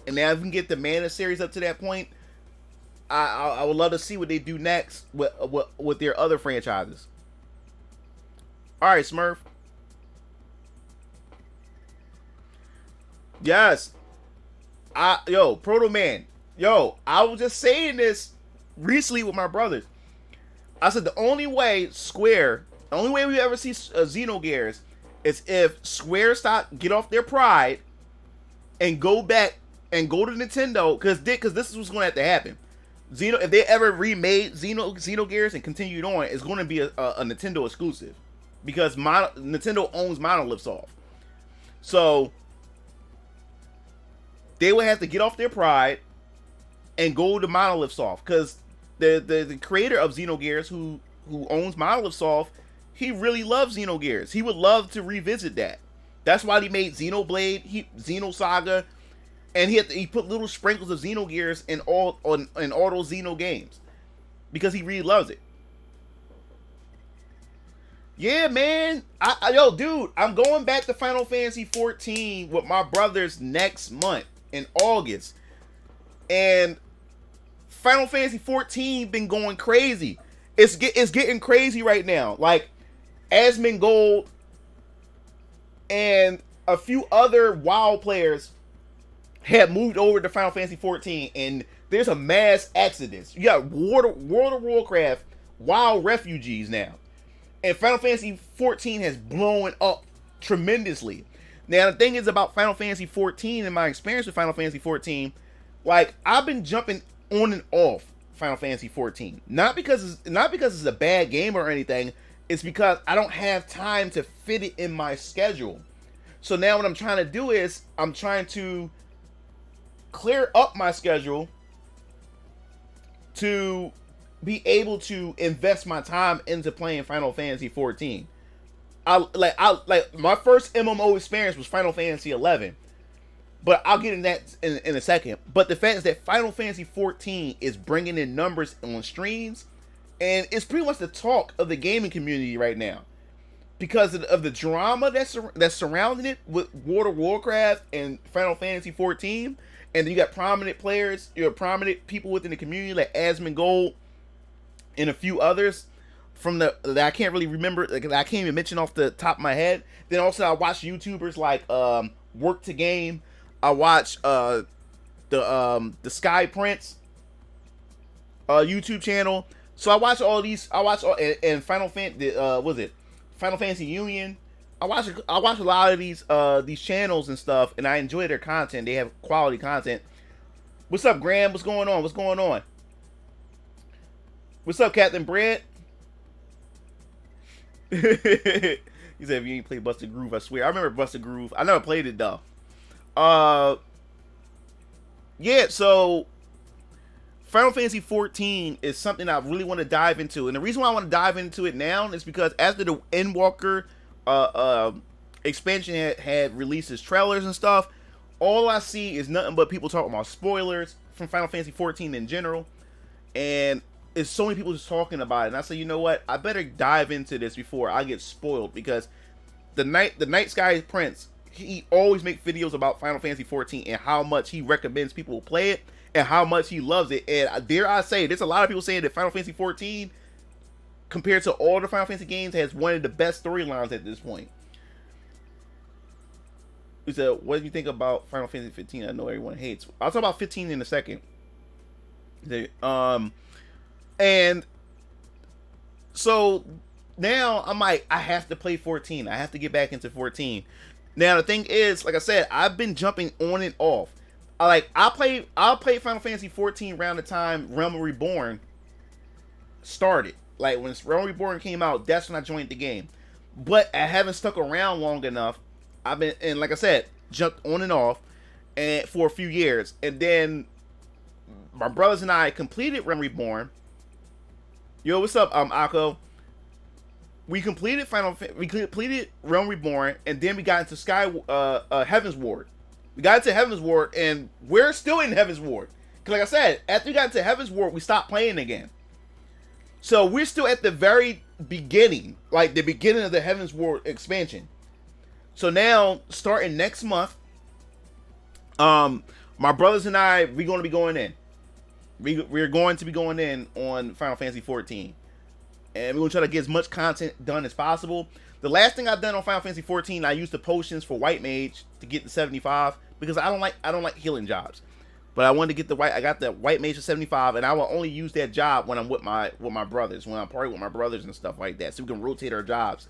and now if we can get the Mana series up to that point, I would love to see what they do next with their other franchises. All right, Smurf. Yes. Proto Man. I was just saying this recently with my brothers. I said the only way we ever see Xenogears is if Square get off their pride and go back and go to Nintendo, because this is what's going to have to happen. If they ever remade Xenogears and continued on, it's going to be a Nintendo exclusive, because Nintendo owns Monolith Soft. So they would have to get off their pride and go to Monolith Soft, because the creator of Xenogears, who owns Monolith Soft, he really loves Xenogears. He would love to revisit that. That's why he made Xenoblade, Xenosaga. And he put little sprinkles of Xenogears in all those Xeno games because he really loves it. Yeah, man. Yo, dude, I'm going back to Final Fantasy 14 with my brothers next month in August. And Final Fantasy 14 been going crazy. It's getting crazy right now. Like, Asmongold and a few other WoW players had moved over to Final Fantasy 14, and there's a mass exodus. You got World of Warcraft WoW refugees now. And Final Fantasy 14 has blown up tremendously. Now, the thing is about Final Fantasy 14 and my experience with Final Fantasy 14, like, I've been jumping on and off Final Fantasy 14. Not because it's a bad game or anything. It's because I don't have time to fit it in my schedule. So now what I'm trying to do is I'm trying to clear up my schedule to be able to invest my time into playing Final Fantasy 14. I my first MMO experience was Final Fantasy 11, but I'll get into that in a second. But the fact is that Final Fantasy 14 is bringing in numbers on streams, and it's pretty much the talk of the gaming community right now because of the drama that's surrounding it with World of Warcraft and Final Fantasy 14. And then you got prominent players, prominent people within the community like Asmongold and a few others from that I can't really remember, like I can't even mention off the top of my head. Then also I watch YouTubers like Work to Game. I watch the Sky Prince YouTube channel. So I watch all these. I watch all and Final Fantasy Union. I watch a lot of these channels and stuff, and I enjoy their content. They have quality content. What's up, Graham? What's going on? What's going on? What's up, Captain Brad? He said, if you ain't played Busted Groove, I swear. I remember Busted Groove. I never played it, though. Yeah, so Final Fantasy 14 is something I really want to dive into. And the reason why I want to dive into it now is because after the Endwalker expansion had released its trailers and stuff, all I see is nothing but people talking about spoilers from Final Fantasy 14 in general. And it's so many people just talking about it. And I say, you know what? I better dive into this before I get spoiled, because the Night Sky Prince, he always makes videos about Final Fantasy 14 and how much he recommends people play it and how much he loves it. And dare I say, there's a lot of people saying that Final Fantasy 14, compared to all the Final Fantasy games, has one of the best storylines at this point. He said, what do you think about Final Fantasy 15? I know everyone hates. I'll talk about 15 in a second. And so now I'm like, I have to play 14. I have to get back into 14. Now the thing is, like I said, I've been jumping on and off. I'll play Final Fantasy 14 around the time Realm Reborn started. Like when Realm Reborn came out, that's when I joined the game. But I haven't stuck around long enough. I've been, and like I said, jumped on and off and for a few years. And then my brothers and I completed Realm Reborn. Yo, what's up, Akko? We completed Realm Reborn, and then we got into Heaven's Ward. We got into Heaven's Ward, and we're still in Heaven's Ward. Because like I said, after we got into Heaven's Ward, we stopped playing again. So we're still at the very beginning, like the beginning of the Heaven's Ward expansion. So now, starting next month, my brothers and I, we're going to be going in. We're going to be going in on Final Fantasy 14. And we're going to try to get as much content done as possible. The last thing I've done on Final Fantasy 14, I used the potions for White Mage to get to 75. Because I don't like healing jobs. But I wanted to get I got the White Mage to 75, and I will only use that job when I'm with my brothers, when I'm partying with my brothers and stuff like that. So we can rotate our jobs.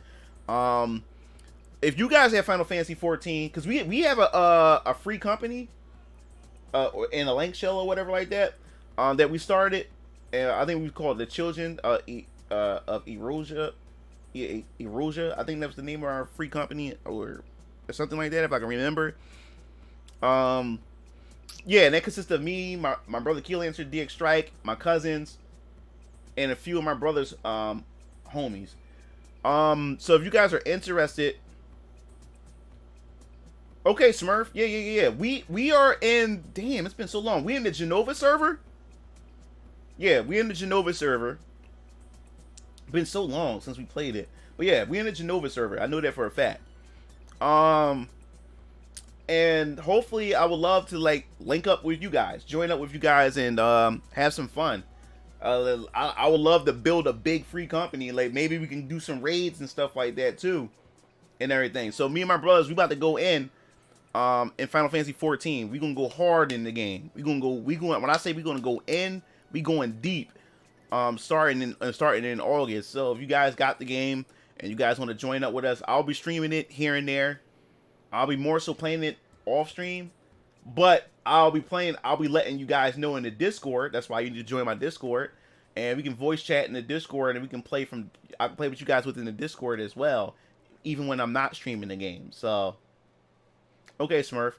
If you guys have Final Fantasy 14, because we have a free company, in a link shell or whatever like that, that we started, and I think we called it the Children of Erosia. Erosia, I think that was the name of our free company, or something like that, if I can remember. Yeah, and that consists of me, my brother Keelancer, DX Strike, my cousins, and a few of my brother's homies. So if you guys are interested, Okay, Smurf. Yeah. We are in. Damn, it's been so long. We in the Genova server. Yeah, we in the Genova server. Been so long since we played it. But yeah, we in the Genova server. I know that for a fact. Um, and hopefully, I would love to like link up with you guys, join up with you guys, and have some fun. I would love to build a big free company. Like maybe we can do some raids and stuff like that too, and everything. So me and my brothers, we about to go in Final Fantasy 14. We gonna go hard in the game. We gonna go. We going. When I say we gonna go in, we going deep. Starting in August. So if you guys got the game and you guys want to join up with us, I'll be streaming it here and there. I'll be more so playing it off stream, but I'll be letting you guys know in the Discord. That's why you need to join my Discord, and we can voice chat in the Discord, and we can play from. I can play with you guys within the Discord as well, even when I'm not streaming the game. So, okay, Smurf.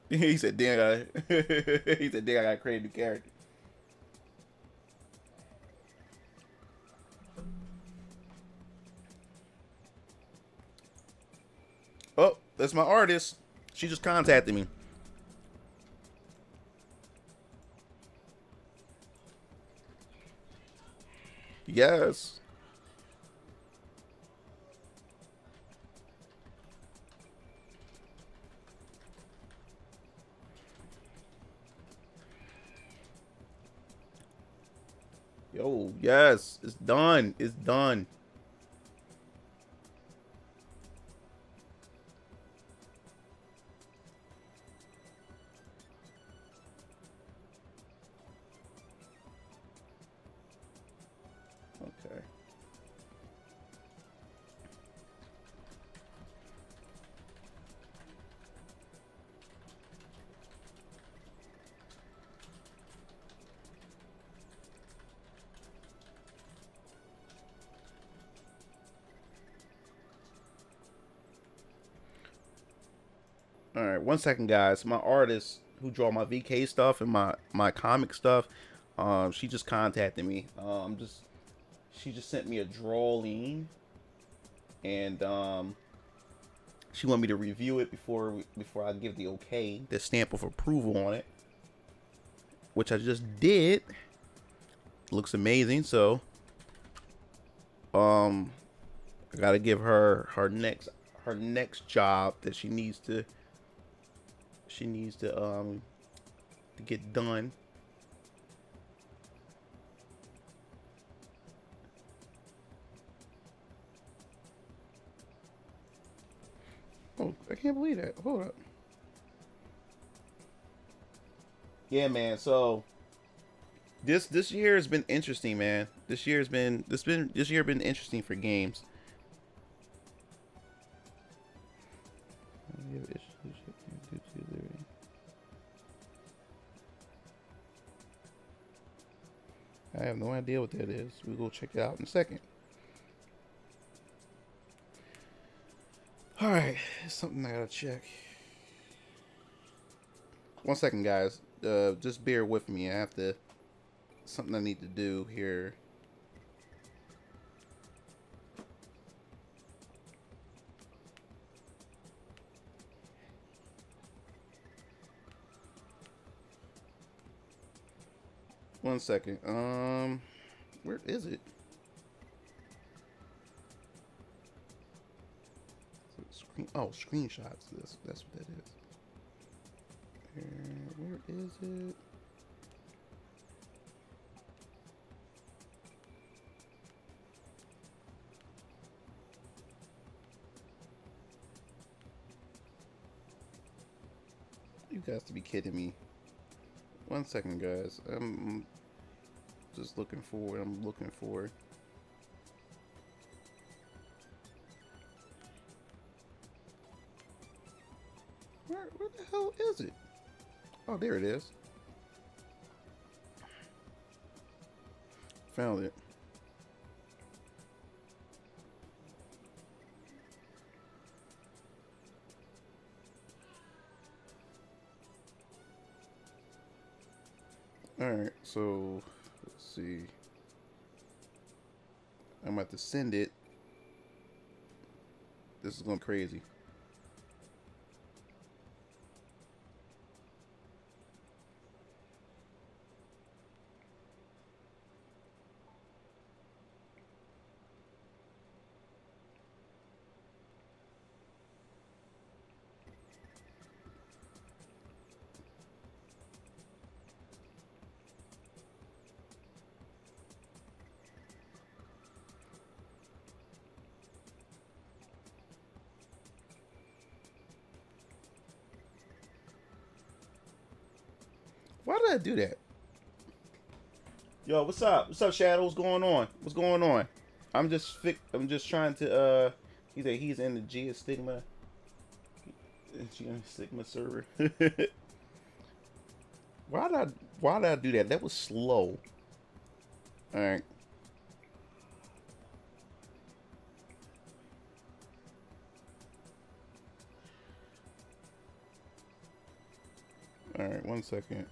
He said, "Damn, he said, "Damn, I got to create a new character." Oh, that's my artist. She just contacted me. Yes. Yo, yes. It's done. It's done. Okay. All right, 1 second, guys. My artist who draw my VK stuff and my comic stuff, she just contacted me. She just sent me a drawing, and she wanted me to review it before I give the okay, the stamp of approval on it, which I just did. Looks amazing. So, I gotta give her her next job that she needs to get done. Oh, I can't believe that. Hold up. Yeah, man. So this year has been interesting, man. This year been interesting for games. I have no idea what that is. We'll go check it out in a second. Alright, something I gotta check. 1 second, guys. Just bear with me. I have to. Something I need to do here. One second. Where is it? Screenshots. That's what that is. Where is it? You guys to be kidding me. 1 second, guys. I'm just looking for what I'm looking for. Where the hell is it? Oh, there it is. Found it. Alright, so let's see. I'm about to send it. This is going crazy. Why did I do that? Yo, what's up? What's up, Shadow? What's going on? What's going on? I'm just trying to he said he's in the Geostigma server. Why did I do that? That was slow. Alright. Alright, 1 second.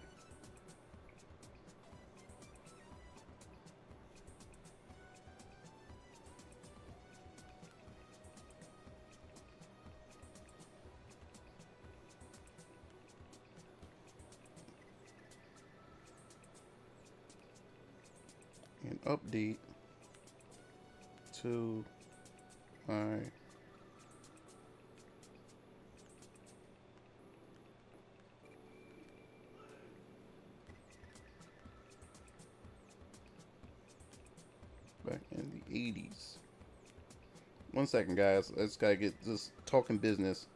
And update to my back in the 80s. 1 second, guys. I just gotta get just talking business.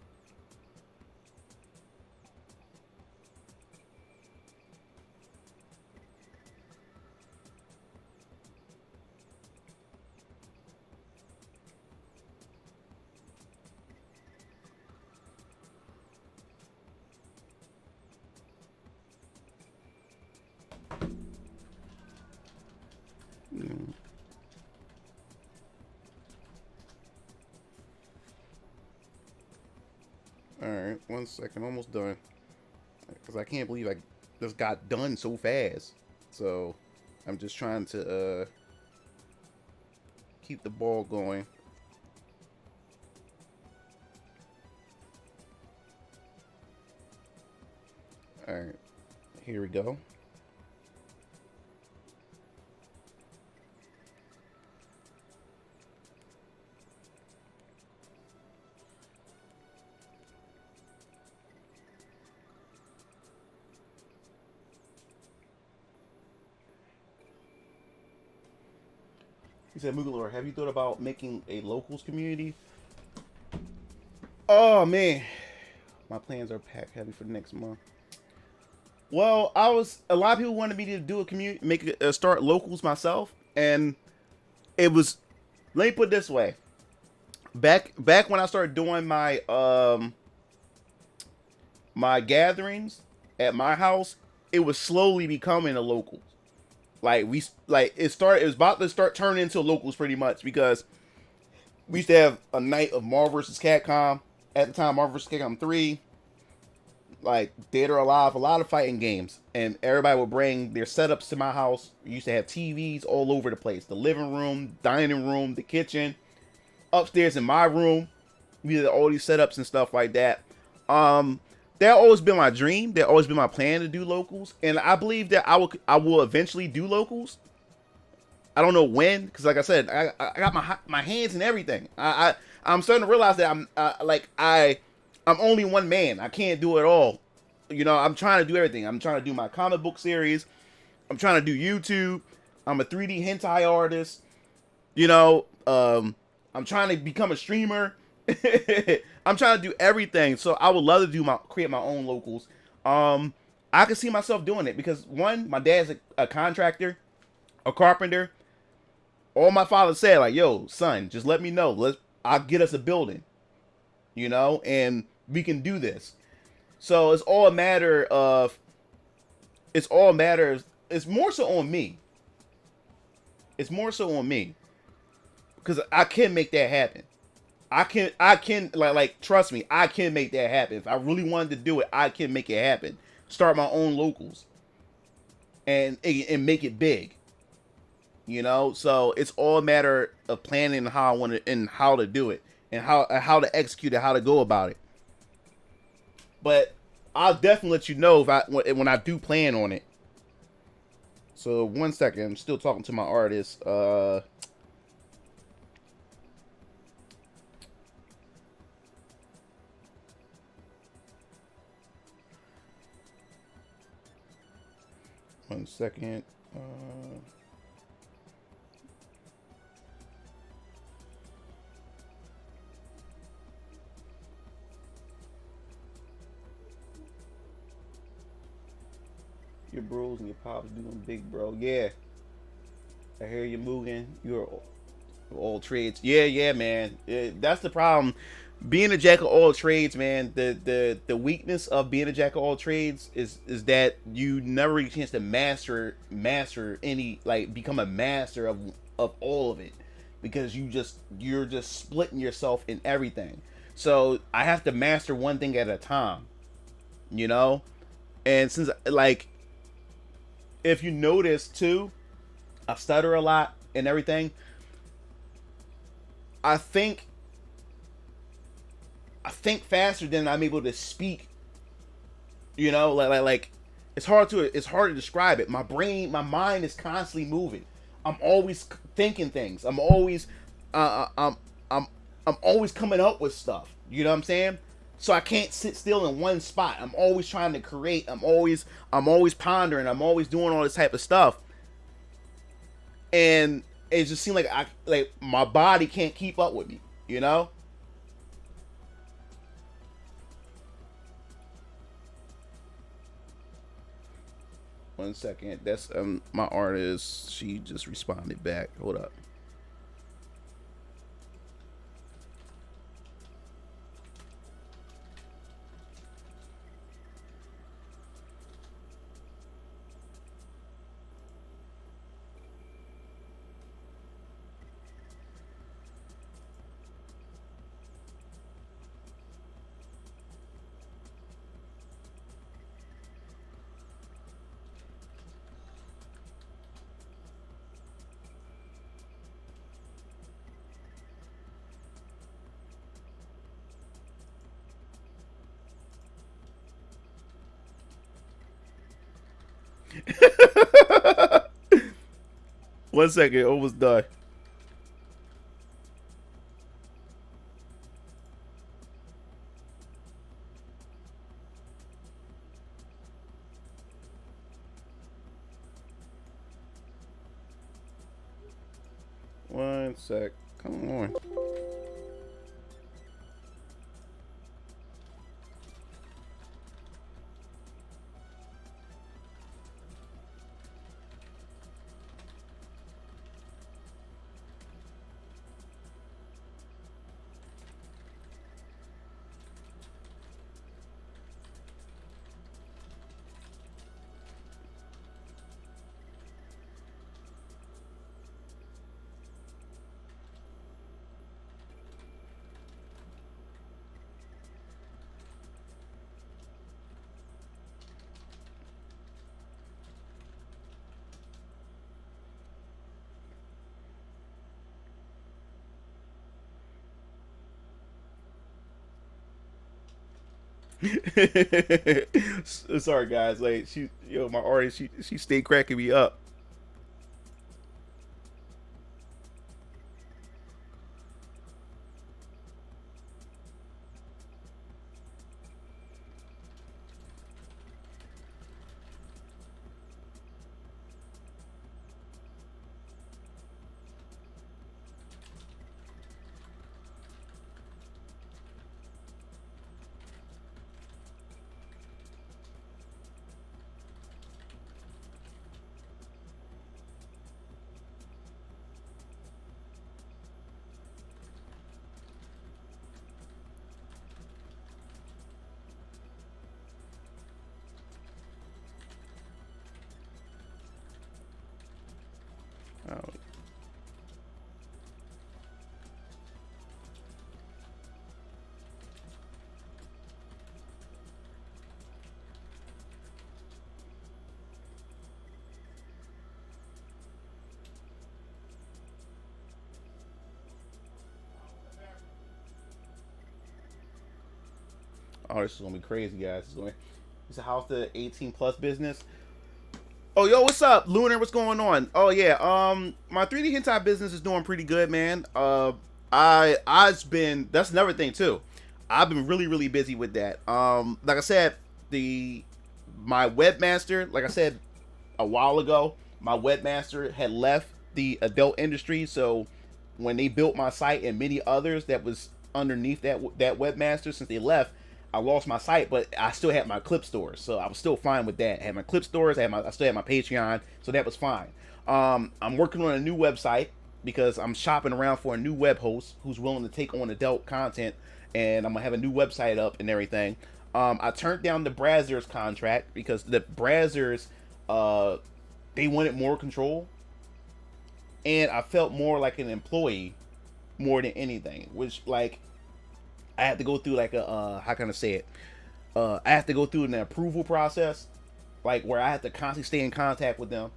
Alright, 1 second, almost done. Because I can't believe I just got done so fast. So, I'm just trying to keep the ball going. Alright, here we go. He said, Mugalore, have you thought about making a locals community? Oh, man. My plans are packed heavy for the next month. Well, a lot of people wanted me to do a community, start locals myself. And it was, let me put it this way. Back when I started doing my, my gatherings at my house, it was slowly becoming a locals. It was about to start turning into locals pretty much, because we used to have a night of Marvel vs. Capcom. At the time, Marvel vs. Capcom 3, like Dead or Alive, a lot of fighting games. And everybody would bring their setups to my house. We used to have TVs all over the place. The living room, dining room, the kitchen. Upstairs in my room, we had all these setups and stuff like that. That always been my dream. That always been my plan to do locals, and I believe that I will eventually do locals. I don't know when, because like I said, I got my hands in everything. I'm starting to realize that I'm only one man. I can't do it all. You know, I'm trying to do everything. I'm trying to do my comic book series. I'm trying to do YouTube. I'm a 3D hentai artist. You know, I'm trying to become a streamer. I'm trying to do everything, so I would love to create my own locals. I can see myself doing it because one, my dad's a contractor, a carpenter. All my father said, like, "Yo, son, just let me know. I'll get us a building, you know, and we can do this." So it's all a matter of. It's more so on me. It's more so on me because I can make that happen. I can like trust me, I can make that happen. If I really wanted to do it, I can make it happen. Start my own locals and make it big. You know, so it's all a matter of planning how I want it and how to do it. and how to execute it, how to go about it. But I'll definitely let you know if when I do plan on it. So 1 second, I'm still talking to my artist. 1 second. Your bros and your pops doing big, bro. Yeah, I hear you moving. You're all trades. Yeah, yeah, man. That's the problem. Being a jack of all trades, man. The weakness of being a jack of all trades is that you never get a chance to master any, like, become a master of all of it, because you're just splitting yourself in everything. So I have to master one thing at a time, you know. And since, like, if you notice too, I stutter a lot and everything. I think faster than I'm able to speak. You know, like it's hard to describe it. My mind is constantly moving. I'm always thinking things. Uh, I'm I'm I'm always coming up with stuff. You know what I'm saying? So I can't sit still in one spot. I'm always trying to create. I'm always pondering. I'm always doing all this type of stuff. And it just seemed like my body can't keep up with me, you know. 1 second, that's my artist, she just responded back. Hold up. One second, almost done. One sec, come on. Sorry guys, like, my artist, she stayed cracking me up. Oh, this is gonna be crazy, guys. It's a house to 18 plus business. Oh, yo, what's up, Lunar? What's going on? Oh yeah, my 3D hentai business is doing pretty good, man. I've been that's another thing too. I've been really busy with that. Like I said, my webmaster, like I said a while ago, my webmaster had left the adult industry, so when they built my site and many others that was underneath that webmaster, since they left, I lost my site, but I still had my clip stores, so I was still fine with that. I had my clip stores, I still had my Patreon, so that was fine. I'm working on a new website because I'm shopping around for a new web host who's willing to take on adult content, and I'm gonna have a new website up and everything. I turned down the Brazzers contract because the Brazzers, they wanted more control, and I felt more like an employee more than anything, which like I have to go through like a how can I say it? I have to go through an approval process, like where I have to constantly stay in contact with them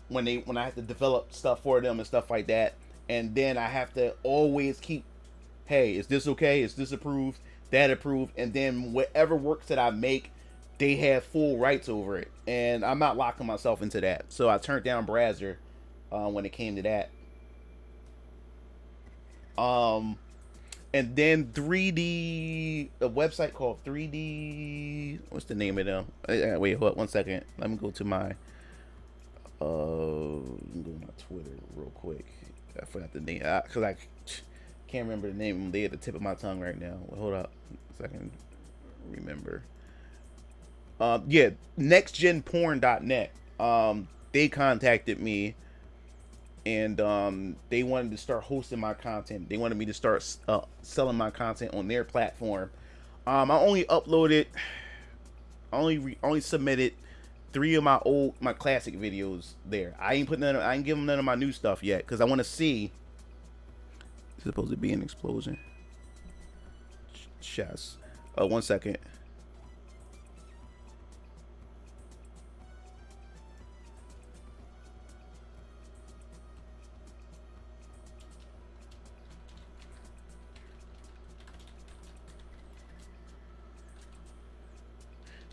when I have to develop stuff for them and stuff like that, and then I have to always keep, hey, is this okay? Is this approved? That approved? And then whatever works that I make, they have full rights over it, and I'm not locking myself into that. So I turned down Brazzer when it came to that. And then 3D, a website called 3D. What's the name of them? Wait, hold up 1 second. Let me go to my Twitter real quick. I forgot the name because I can't remember the name. They at the tip of my tongue right now. Well, hold up so I can remember. Yeah, nextgenporn.net. They contacted me, and they wanted to start hosting my content. They wanted me to start selling my content on their platform. I only uploaded, only submitted 3 of my classic videos there. I ain't giving them none of my new stuff yet because I want to see. It's supposed to be an explosion. Chess. 1 second.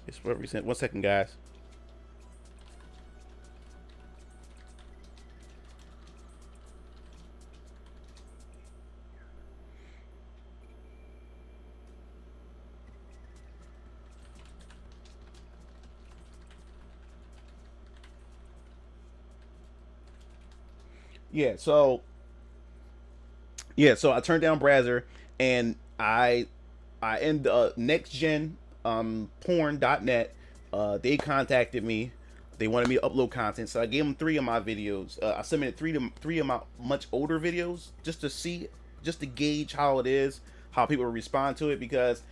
It's represent. 1 second, guys. So I turned down Brazzer, and I end next gen porn.net. They contacted me. They wanted me to upload content, so I gave them 3 of my videos. I submitted three of my much older videos just to gauge how it is, how people respond to it, because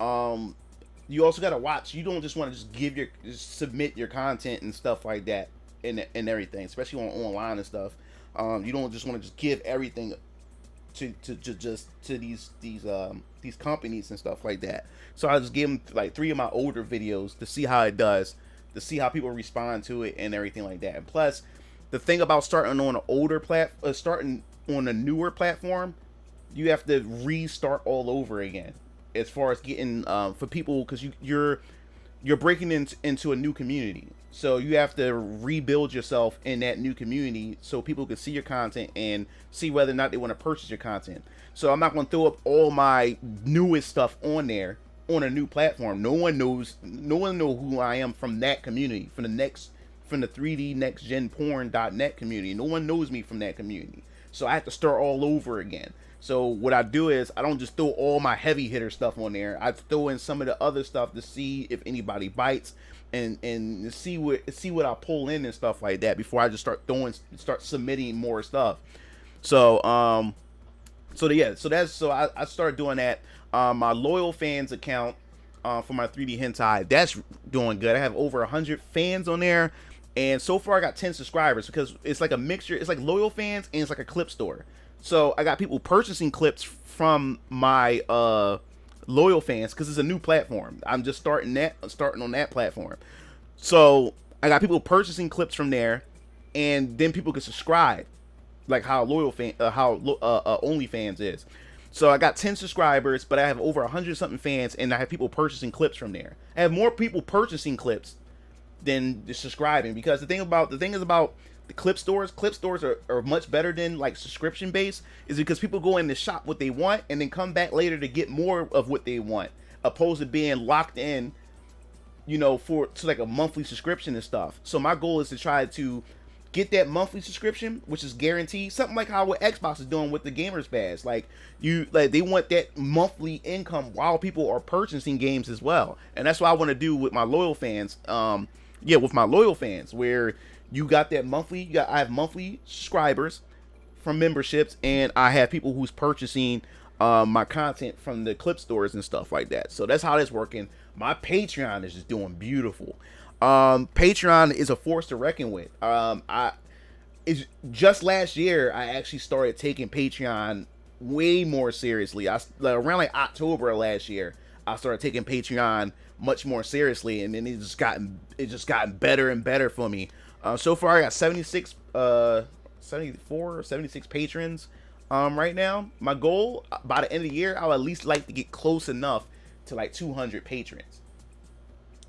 you also got to watch. You don't just want to just submit your content and stuff like that and everything, especially on online and stuff. You don't just want to just give everything to these companies and stuff like that. So I just gave them like 3 of my older videos to see how it does, to see how people respond to it and everything like that. And plus, the thing about starting on starting on a newer platform, you have to restart all over again as far as getting for people, because you're breaking into a new community. So you have to rebuild yourself in that new community so people can see your content and see whether or not they want to purchase your content. So I'm not going to throw up all my newest stuff on there on a new platform. No one knows who I am from that community, from the 3D next gen porn.net community. No one knows me from that community. So I have to start all over again. So what I do is I don't just throw all my heavy hitter stuff on there. I throw in some of the other stuff to see if anybody bites, and see what I pull in and stuff like that before I just start submitting more stuff. So I started doing that. My loyal fans account for my 3D hentai, that's doing good. I have over 100 fans on there, and so far I got 10 subscribers because it's like a mixture. It's like loyal fans and it's like a clip store. So I got people purchasing clips from my loyal fans because it's a new platform. I'm just starting on that platform. So I got people purchasing clips from there, and then people can subscribe, like how OnlyFans is. So I got 10 subscribers, but I have over 100 something fans, and I have people purchasing clips from there. I have more people purchasing clips than subscribing, because the thing is about the clip stores are much better than like subscription based, is because people go in to shop what they want and then come back later to get more of what they want, opposed to being locked in, to like a monthly subscription and stuff. So my goal is to try to get that monthly subscription, which is guaranteed, something like how what Xbox is doing with the Gamers Pass. Like they want that monthly income while people are purchasing games as well, and that's what I want to do with my loyal fans. With my loyal fans, where you got that monthly, I have monthly subscribers from memberships, and I have people who's purchasing my content from the clip stores and stuff like that. So that's how that's working. My Patreon is just doing beautiful. Patreon is a force to reckon with. It's just last year I actually started taking Patreon way more seriously. Around like October of last year, I started taking Patreon much more seriously, and then it's just gotten better and better for me. So far I got 76 74 or 76 patrons right now. My goal by the end of the year, I'll at least like to get close enough to like 200 patrons,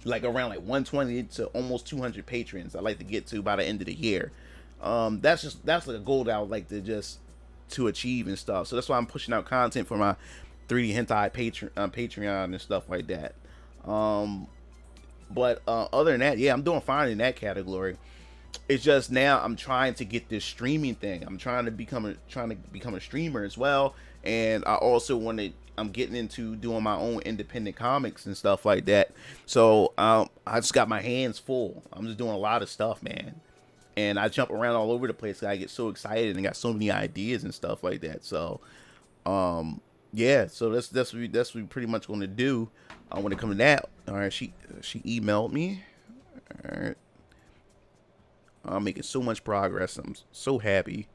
like around like 120 to almost 200 patrons I'd like to get to by the end of the year. That's like a goal that I would like to achieve and stuff. So that's why I'm pushing out content for my 3D hentai Patreon and stuff like that. But other than that, yeah, I'm doing fine in that category. It's just now I'm trying to get this streaming thing. I'm trying to become a streamer as well, and I also I'm getting into doing my own independent comics and stuff like that. So I just got my hands full. I'm just doing a lot of stuff, man, and I jump around all over the place. I get so excited and got so many ideas and stuff like that. So yeah, so that's what we pretty much going to do when it comes to that. All right, she emailed me. All right. I'm making so much progress. I'm so happy.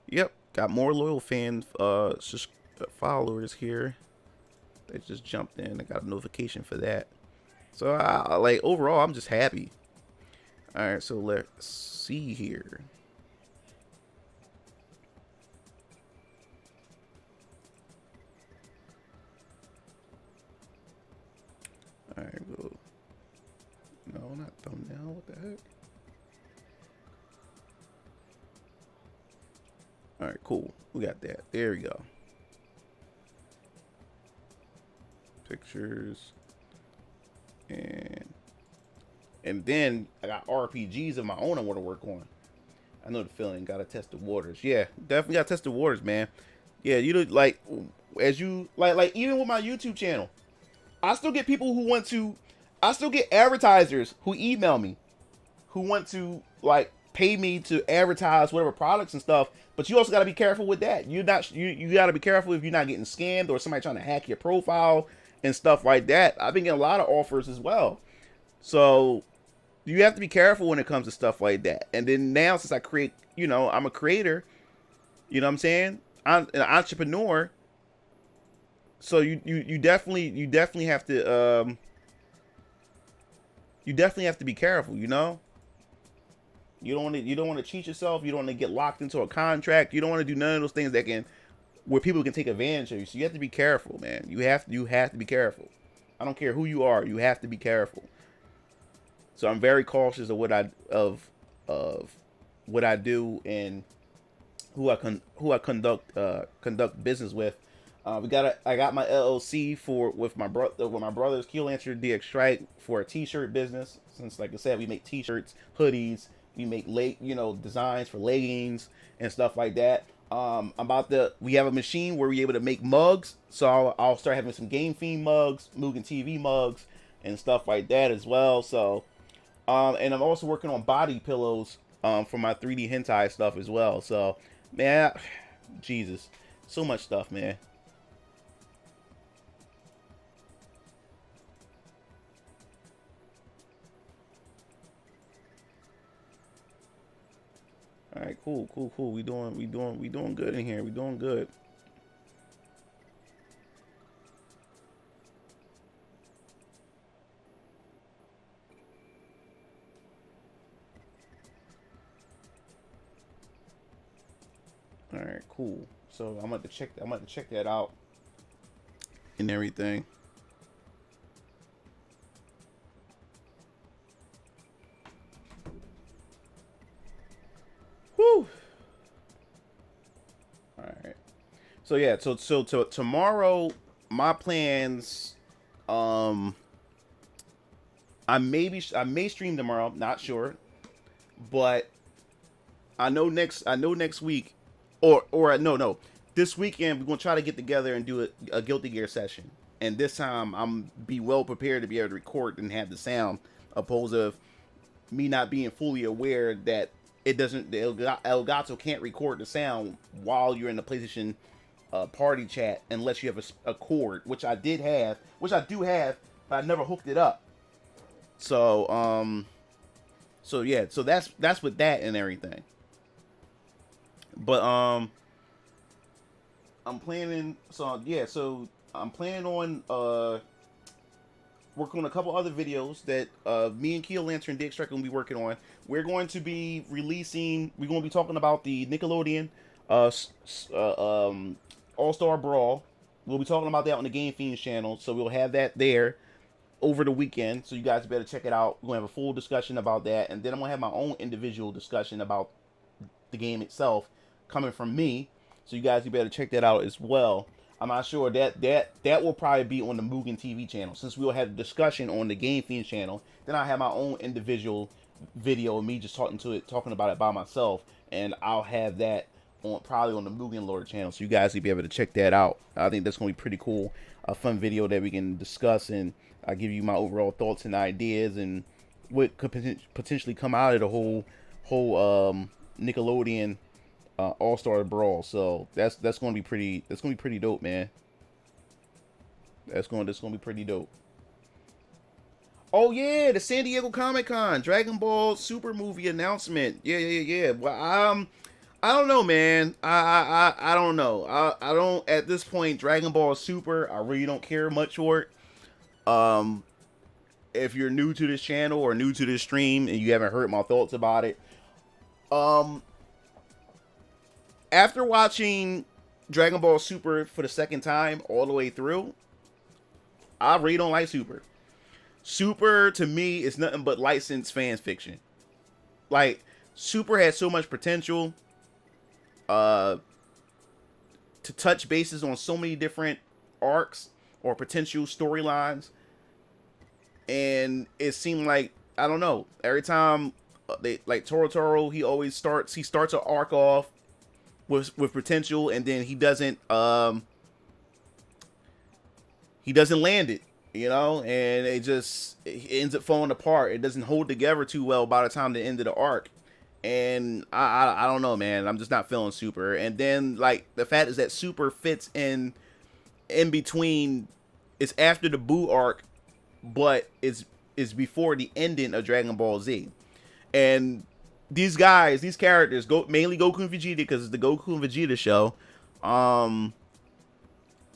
Yep, got more loyal followers here. They just jumped in. I got a notification for that. So like overall, I'm just happy. All right, so let's see here. All right, well, no, not thumbnail. What the heck? All right, cool. We got that. There we go. Pictures. And then I got RPGs of my own I want to work on. I know the feeling. Gotta test the waters. Yeah, definitely gotta test the waters, man. Yeah, like as you like even with my YouTube channel, I still get people who want to. I still get advertisers who email me, who want to like pay me to advertise whatever products and stuff. But you also got to be careful with that. You got to be careful if you're not getting scammed or somebody trying to hack your profile and stuff like that. I've been getting a lot of offers as well. So you have to be careful when it comes to stuff like that. And then now, since I create, I'm a creator. You know what I'm saying? I'm an entrepreneur. So you definitely have to be careful. You don't want to cheat yourself. You don't want to get locked into a contract. You don't want to do none of those things where people can take advantage of you. So you have to be careful, man. You have to be careful. I don't care who you are. You have to be careful. So I'm very cautious of what I do and who I conduct business with. I got my LLC with my brothers, Chillin DX Strike, for a t-shirt business. Since, like I said, we make t-shirts, hoodies, we make designs for leggings and stuff like that. We have a machine where we're able to make mugs, so I'll start having some game themed mugs, Mugen TV mugs, and stuff like that as well. So, and I'm also working on body pillows for my 3D hentai stuff as well. So, man, Jesus, so much stuff, man. All right, cool. We doing good in here. We doing good. All right, cool. So I'm going to check. I'm going to check that out and everything. Whew. All right. So yeah. So tomorrow, my plans. Um, I may stream tomorrow. Not sure, but I know next week, or no, this weekend we're gonna try to get together and do a Guilty Gear session. And this time I'm be well prepared to be able to record and have the sound, opposed to me not being fully aware that it doesn't. The Elgato can't record the sound while you're in the PlayStation party chat unless you have a cord, which I did have, which I do have, but I never hooked it up. So so yeah, so that's with that and everything. But I'm planning. So yeah, so I'm planning on working on a couple other videos that me and Keel Lantern Dick Strike gonna be working on. We're going to be releasing. We're going to be talking about the Nickelodeon uh, All Star Brawl. We'll be talking about that on the Game Fiends channel, so we'll have that there over the weekend. So you guys better check it out. We're gonna have a full discussion about that, and then I'm gonna have my own individual discussion about the game itself coming from me. So you guys, you better check that out as well. I'm not sure that will probably be on the Mugen TV channel, since we'll have a discussion on the Game Fiends channel. Then I have my own individual video of me just talking about it by myself, and I'll have that on probably on the Mugen Lord channel. So you guys will be able to check that out. I think that's gonna be pretty cool, a fun video that we can discuss, and I give you my overall thoughts and ideas and what could potentially come out of the whole Nickelodeon All Star Brawl. So that's gonna be pretty dope, man. That's gonna be pretty dope. Oh yeah, the San Diego Comic Con Dragon Ball Super movie announcement. Yeah. Well, I don't know, man. I don't know. I don't at this point. Dragon Ball Super, I really don't care much for it. If you're new to this channel or new to this stream and you haven't heard my thoughts about it, after watching Dragon Ball Super for the second time all the way through, I really don't like Super. Super to me is nothing but licensed fan fiction. Like, Super has so much potential to touch bases on so many different arcs or potential storylines, and it seemed like, I don't know, every time they like Toro, he starts an arc off with potential, and then he doesn't land it, you know, and it ends up falling apart. It doesn't hold together too well by the time the end of the arc. And I don't know, man. I'm just not feeling Super. And then, like, the fact is that Super fits in between. It's after the Boo arc, but it's before the ending of Dragon Ball Z. And these characters, mainly Goku and Vegeta, because it's the Goku and Vegeta show.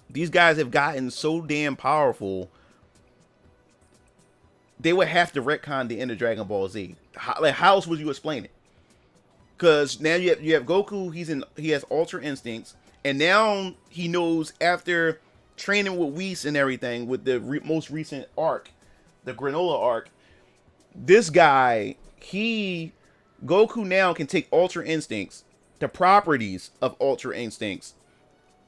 These guys have gotten so damn powerful. They would have to retcon the end of Dragon Ball Z. How else would you explain it? Because now you have Goku. He has Ultra Instincts, and now he knows, after training with Whis and everything, with the most recent arc, the Granola arc. This guy, Goku now can take Ultra Instincts, the properties of Ultra Instincts,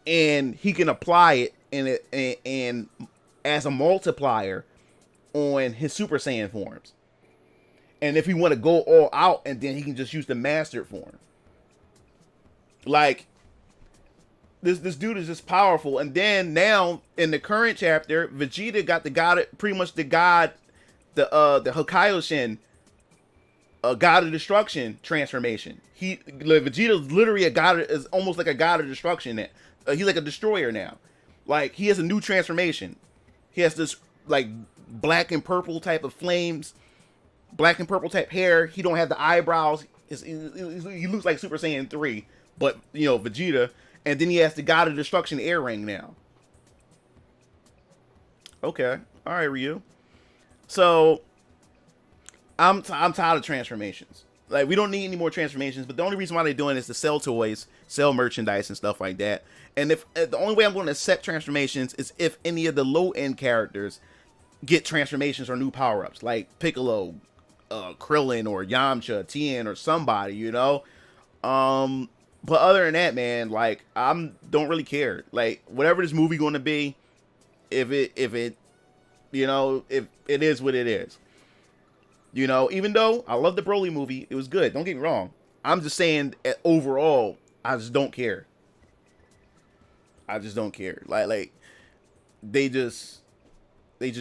and he can apply it and as a multiplier on his Super Saiyan forms. And if he want to go all out, and then he can just use the mastered form. Like, this dude is just powerful. And then now in the current chapter, Vegeta got the Hokaioshin, God of Destruction transformation. Vegeta's literally is almost like a God of Destruction. He's like a destroyer now. Like, he has a new transformation. He has this like black and purple type of flames, black and purple type hair. He don't have the eyebrows. He looks like Super Saiyan 3, but, you know, Vegeta. And then he has the God of Destruction air ring now. Okay. All right, Ryu. So I'm tired of transformations. Like, we don't need any more transformations, but the only reason why they're doing it is to sell toys, sell merchandise and stuff like that. And if the only way I'm going to accept transformations is if any of the low end characters get transformations or new power ups, like Piccolo, Krillin, or Yamcha, Tien, or somebody, you know. But other than that, man, like, don't really care. Like, whatever this movie going to be, if it, you know, if it is what it is. You know, even though I love the Broly movie, it was good. Don't get me wrong. I'm just saying, overall, I just don't care. I just don't care. Like they just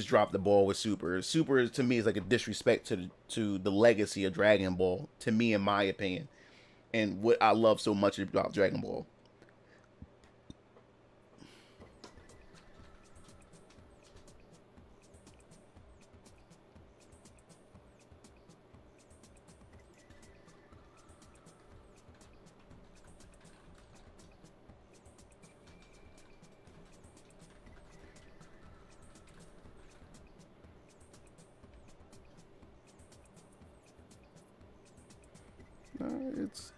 dropped the ball with Super. Super to me is like a disrespect to the legacy of Dragon Ball. To me, in my opinion, and what I love so much about Dragon Ball. It's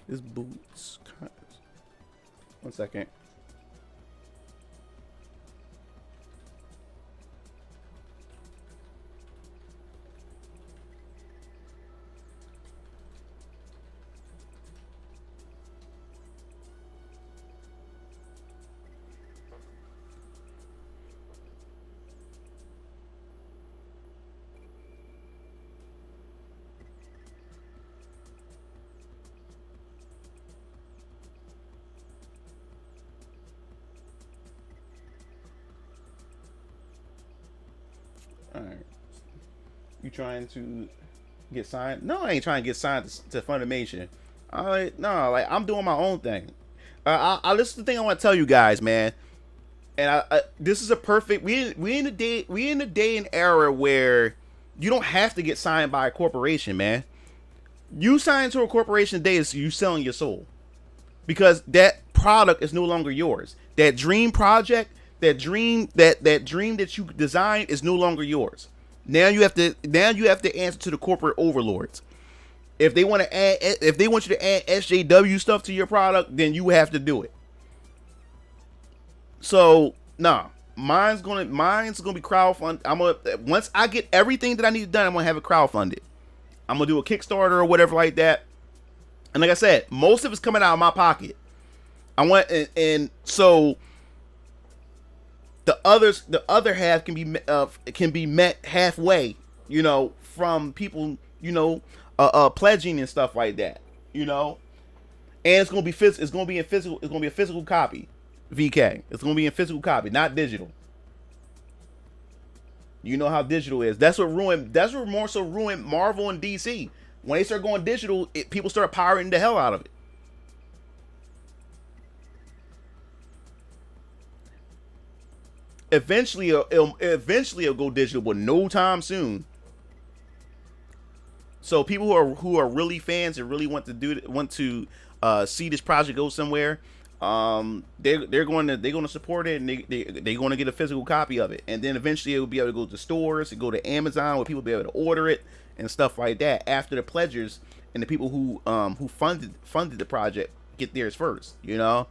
his boots. One second. All right. You trying to get signed? No, I ain't trying to get signed to Funimation. No, like, I'm doing my own thing. This is the thing I want to tell you guys, man. And this is a perfect. We in a day and era where you don't have to get signed by a corporation, man. You sign to a corporation today is you selling your soul, because that product is no longer yours. That dream project, that dream that you designed is no longer yours. Now you have to answer to the corporate overlords. If they want you to add SJW stuff to your product, then you have to do it. So, nah, mine's gonna be crowdfunded. Once I get everything that I need done, I'm gonna have it crowdfunded. I'm gonna do a Kickstarter or whatever like that. And like I said, most of it's coming out of my pocket. And so the other half can be met halfway, you know, from people, you know, pledging and stuff like that, you know. And it's gonna be It's gonna be a physical copy. VK. It's gonna be in physical copy, not digital. You know how digital is. That's what more so ruined Marvel and DC. When they start going digital, people start pirating the hell out of it. Eventually it'll go digital, but no time soon. So people who are really fans and really want to see this project go somewhere, they're going to support it, and they're going to get a physical copy of it, and then eventually it will be able to go to stores and go to Amazon where people will be able to order it and stuff like that after the pledgers and the people who funded the project get theirs first, you know.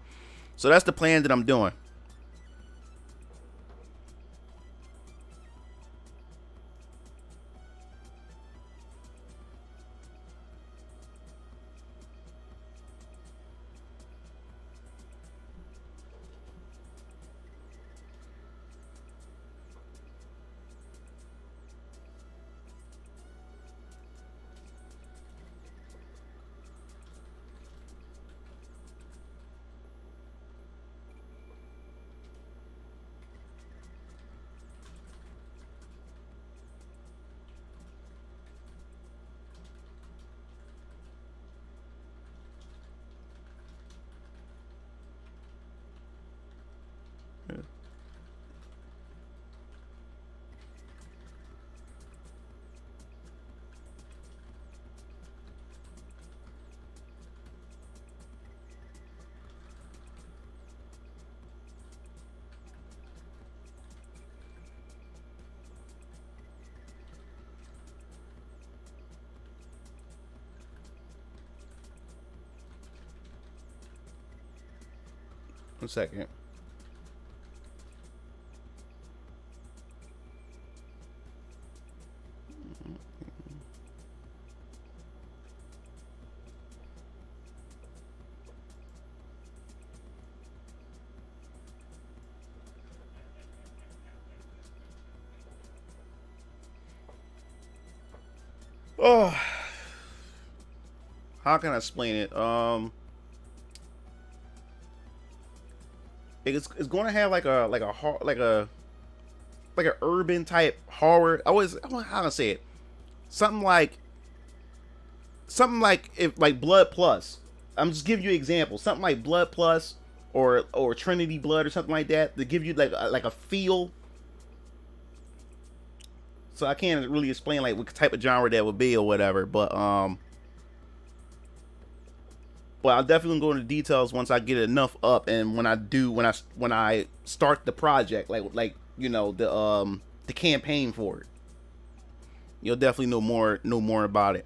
So that's the plan that I'm doing. One second. Oh, how can I explain it? It's going to have like a urban type horror. I want how to say it. Something like if like Blood Plus. I'm just giving you an example. Something like Blood Plus or Trinity Blood or something like that to give you like a feel. So I can't really explain like what type of genre that would be or whatever, but I'll definitely go into details once I get enough up, and when I start the project, like you know the campaign for it, you'll definitely know more about it.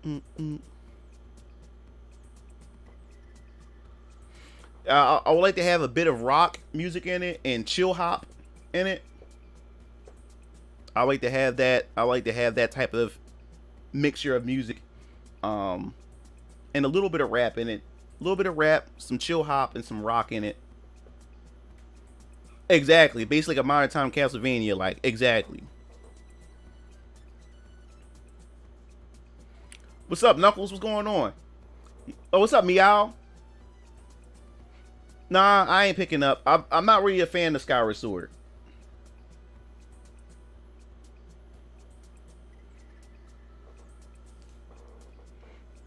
Mm-mm. I would like to have a bit of rock music in it and chill hop in it. I like to have that. I like to have that type of mixture of music, um, and a little bit of rap in it. A little bit of rap, some chill hop, and some rock in it. Exactly, basically like a modern time Castlevania, like exactly. What's up, Knuckles? What's going on? Oh, what's up, Meow? Nah, I ain't picking up. I'm not really a fan of Skyward Sword.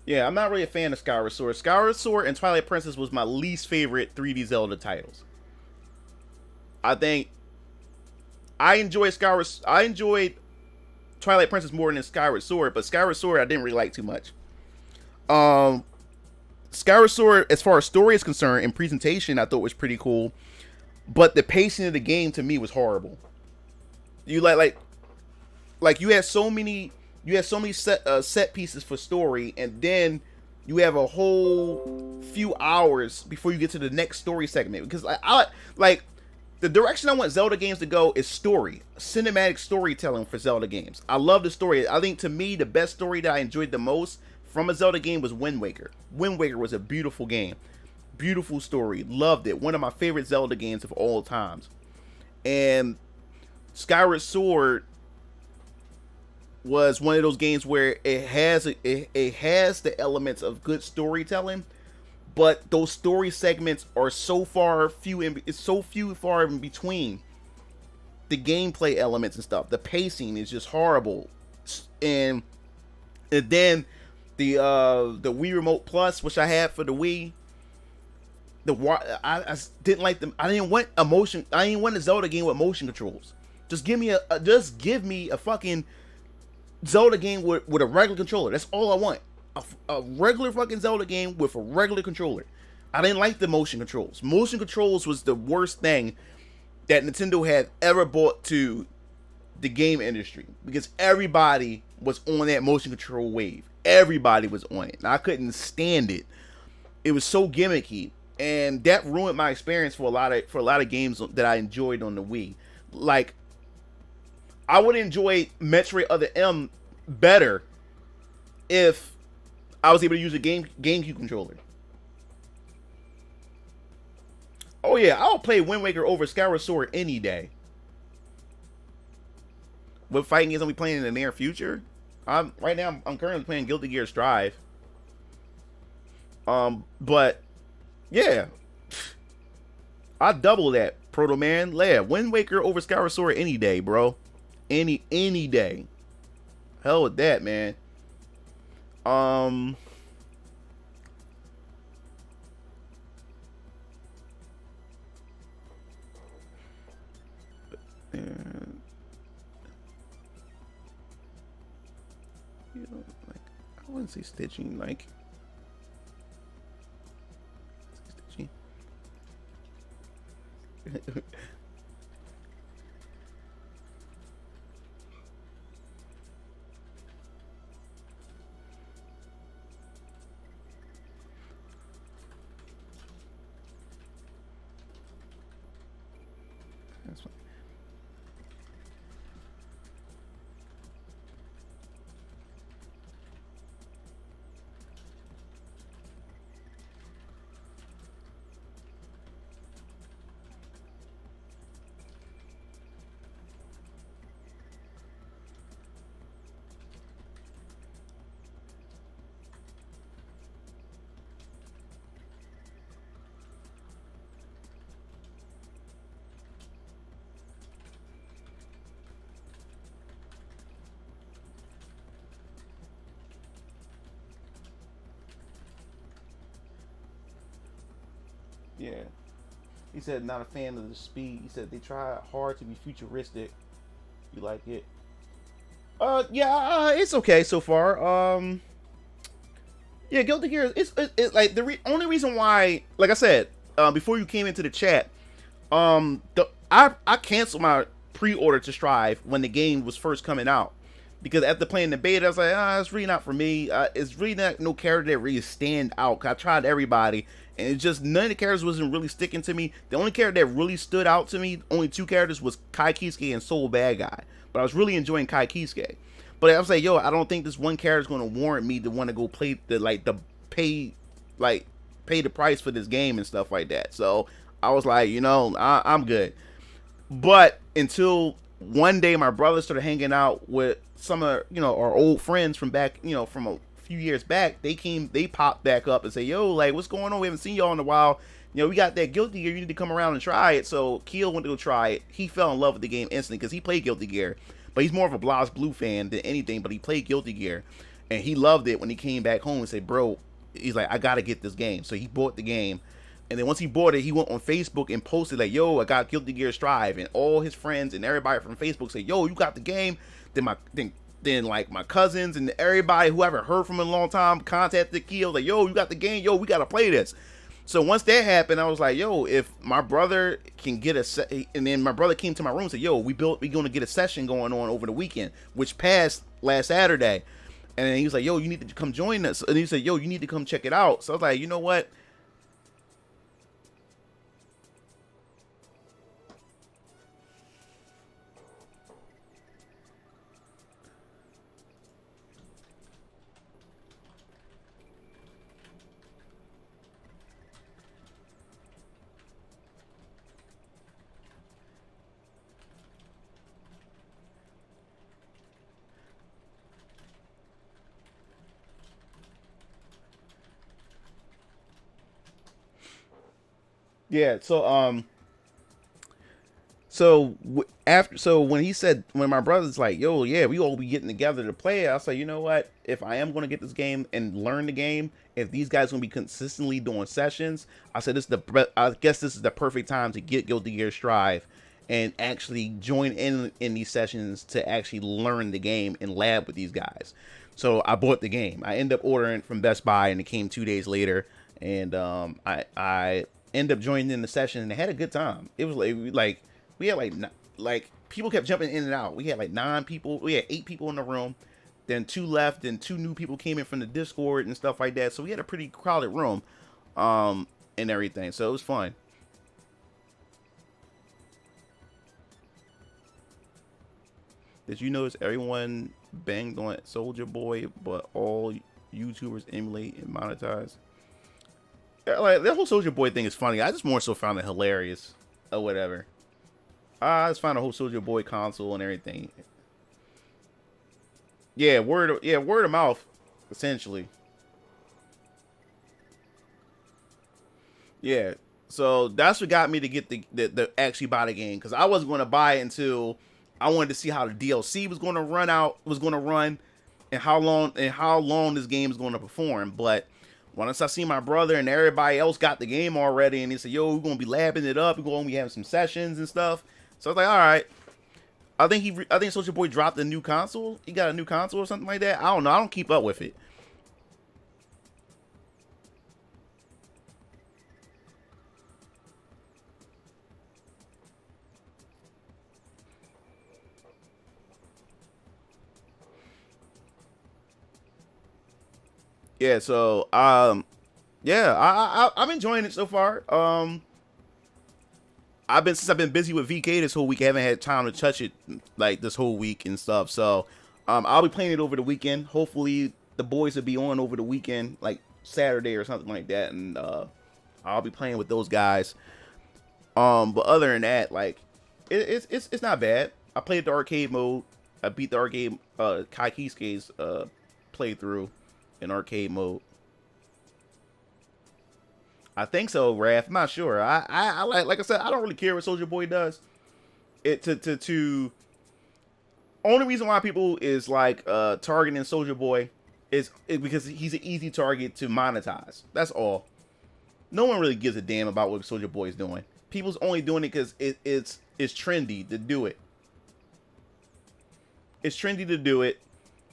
Yeah, I'm not really a fan of Skyward Sword. Skyward Sword and Twilight Princess was my least favorite 3D Zelda titles. I think I enjoyed Twilight Princess more than Skyward Sword, but Skyward Sword I didn't really like too much. Um, Skyward Sword, as far as story is concerned and presentation, I thought was pretty cool, but the pacing of the game to me was horrible. You like you had so many set pieces for story, and then you have a whole few hours before you get to the next story segment. Because I like the direction I want Zelda games to go is story, cinematic storytelling for Zelda games. I love the story. I think to me the best story that I enjoyed the most from a Zelda game was Wind Waker. Wind Waker was a beautiful game, beautiful story. Loved it. One of my favorite Zelda games of all times. And Skyward Sword was one of those games where it has the elements of good storytelling, but those story segments are it's so few far in between the gameplay elements and stuff. The pacing is just horrible, and then the Wii Remote Plus, which I had for the Wii. I didn't like them. I didn't want emotion. I didn't want a Zelda game with motion controls. Just give me a fucking Zelda game with a regular controller. That's all I want. A regular fucking Zelda game with a regular controller. I didn't like the motion controls. Motion controls was the worst thing that Nintendo had ever brought to the game industry, because everybody was on that motion control wave. Everybody was on it, and I couldn't stand it. It was so gimmicky, and that ruined my experience for a lot of games that I enjoyed on the Wii. Like, I would enjoy Metroid Other M better if I was able to use a GameCube controller. Oh yeah, I'll play Wind Waker over Skyward Sword any day. What fighting games are we playing in the near future? Right now I'm currently playing Guilty Gear Strive. But yeah, I double that, Proto Man. Yeah, Wind Waker over Skyward Sword any day, bro. Any day. Hell with that, man. Um and, you know, like, I wouldn't say stitching, like stitching. That's fine. Yeah. He said not a fan of the speed. He said they try hard to be futuristic. You like it? Yeah, it's okay so far. Yeah, Guilty Gear. It's like only reason why, like I said, before you came into the chat, I canceled my pre-order to Strive when the game was first coming out because after playing the beta, I was like, it's really not for me. It's really not no character that really stand out. 'Cause I tried everybody, and it just none of the characters wasn't really sticking to me. The only character that really stood out to me, only two characters, was Kai Kisuke and Soul Bad Guy. But I was really enjoying Kai Kisuke. But I was like, yo, I don't think this one character is going to warrant me to want to go play the pay like pay the price for this game and stuff like that. So I was like, I'm good. But until one day my brother started hanging out with some of our old friends from back, from a few years back. They popped back up and say, yo, like, what's going on? We haven't seen y'all in a while. We got that Guilty Gear. You need to come around and try it. So Keel went to go try it. He fell in love with the game instantly because he played Guilty Gear. But he's more of a BlazBlue fan than anything. But he played Guilty Gear, and he loved it when he came back home and said, bro, he's like, I got to get this game. So he bought the game. And then once he bought it, he went on Facebook and posted like, yo, I got Guilty Gear Strive. And all his friends and everybody from Facebook say, yo, you got the game. Then like my cousins and everybody who I haven't heard from in a long time contacted Keel like, yo, you got the game. Yo, we got to play this. So once that happened, I was like, yo, if my brother can get and then my brother came to my room and said, yo, we're going to get a session going on over the weekend, which passed last Saturday. And then he was like, yo, you need to come join us. And he said, yo, you need to come check it out. So I was like, you know what? Yeah, so when my brother's like, yo, yeah, we all be getting together to play it, I was like, you know what, if I am going to get this game and learn the game, if these guys are going to be consistently doing sessions, I said I guess this is the perfect time to get Guilty Gear Strive and actually join in these sessions to actually learn the game and lab with these guys. So I bought the game. I ended up ordering from Best Buy, and it came 2 days later. And I ended up joining in the session, and they had a good time. It was like we had like people kept jumping in and out. We had like 9 people. We had 8 people in the room. Then 2 left, and 2 new people came in from the Discord and stuff like that. So we had a pretty crowded room, and everything. So it was fun. Did you notice everyone banged on Soldier Boy, but all YouTubers emulate and monetize? Yeah, like that whole Soldier Boy thing is funny. I just more so found it hilarious or whatever. I just found the whole Soldier Boy console and everything. Yeah, word of mouth, essentially. Yeah, so that's what got me to get the actually buy the game, because I wasn't going to buy it until I wanted to see how the DLC was going to run, and how long this game is going to perform. But once I see my brother and everybody else got the game already, and they said, yo, we're going to be labbing it up, we're going to be having some sessions and stuff. So I was like, all right. I think Social Boy dropped a new console. He got a new console or something like that. I don't know. I don't keep up with it. Yeah, so yeah, I'm enjoying it so far. since I've been busy with VK this whole week, I haven't had time to touch it like this whole week and stuff. So I'll be playing it over the weekend. Hopefully the boys will be on over the weekend, like Saturday or something like that, and I'll be playing with those guys. But other than that, like it's not bad. I played the arcade mode. I beat the arcade Kai Kisuke's playthrough in arcade mode. I think so, Raph. I'm not sure. I like I said, I don't really care what Soulja Boy does. It to only reason why people is like targeting Soulja Boy is because he's an easy target to monetize. That's all. No one really gives a damn about what Soulja Boy is doing. People's only doing it because it's trendy to do it. It's trendy to do it.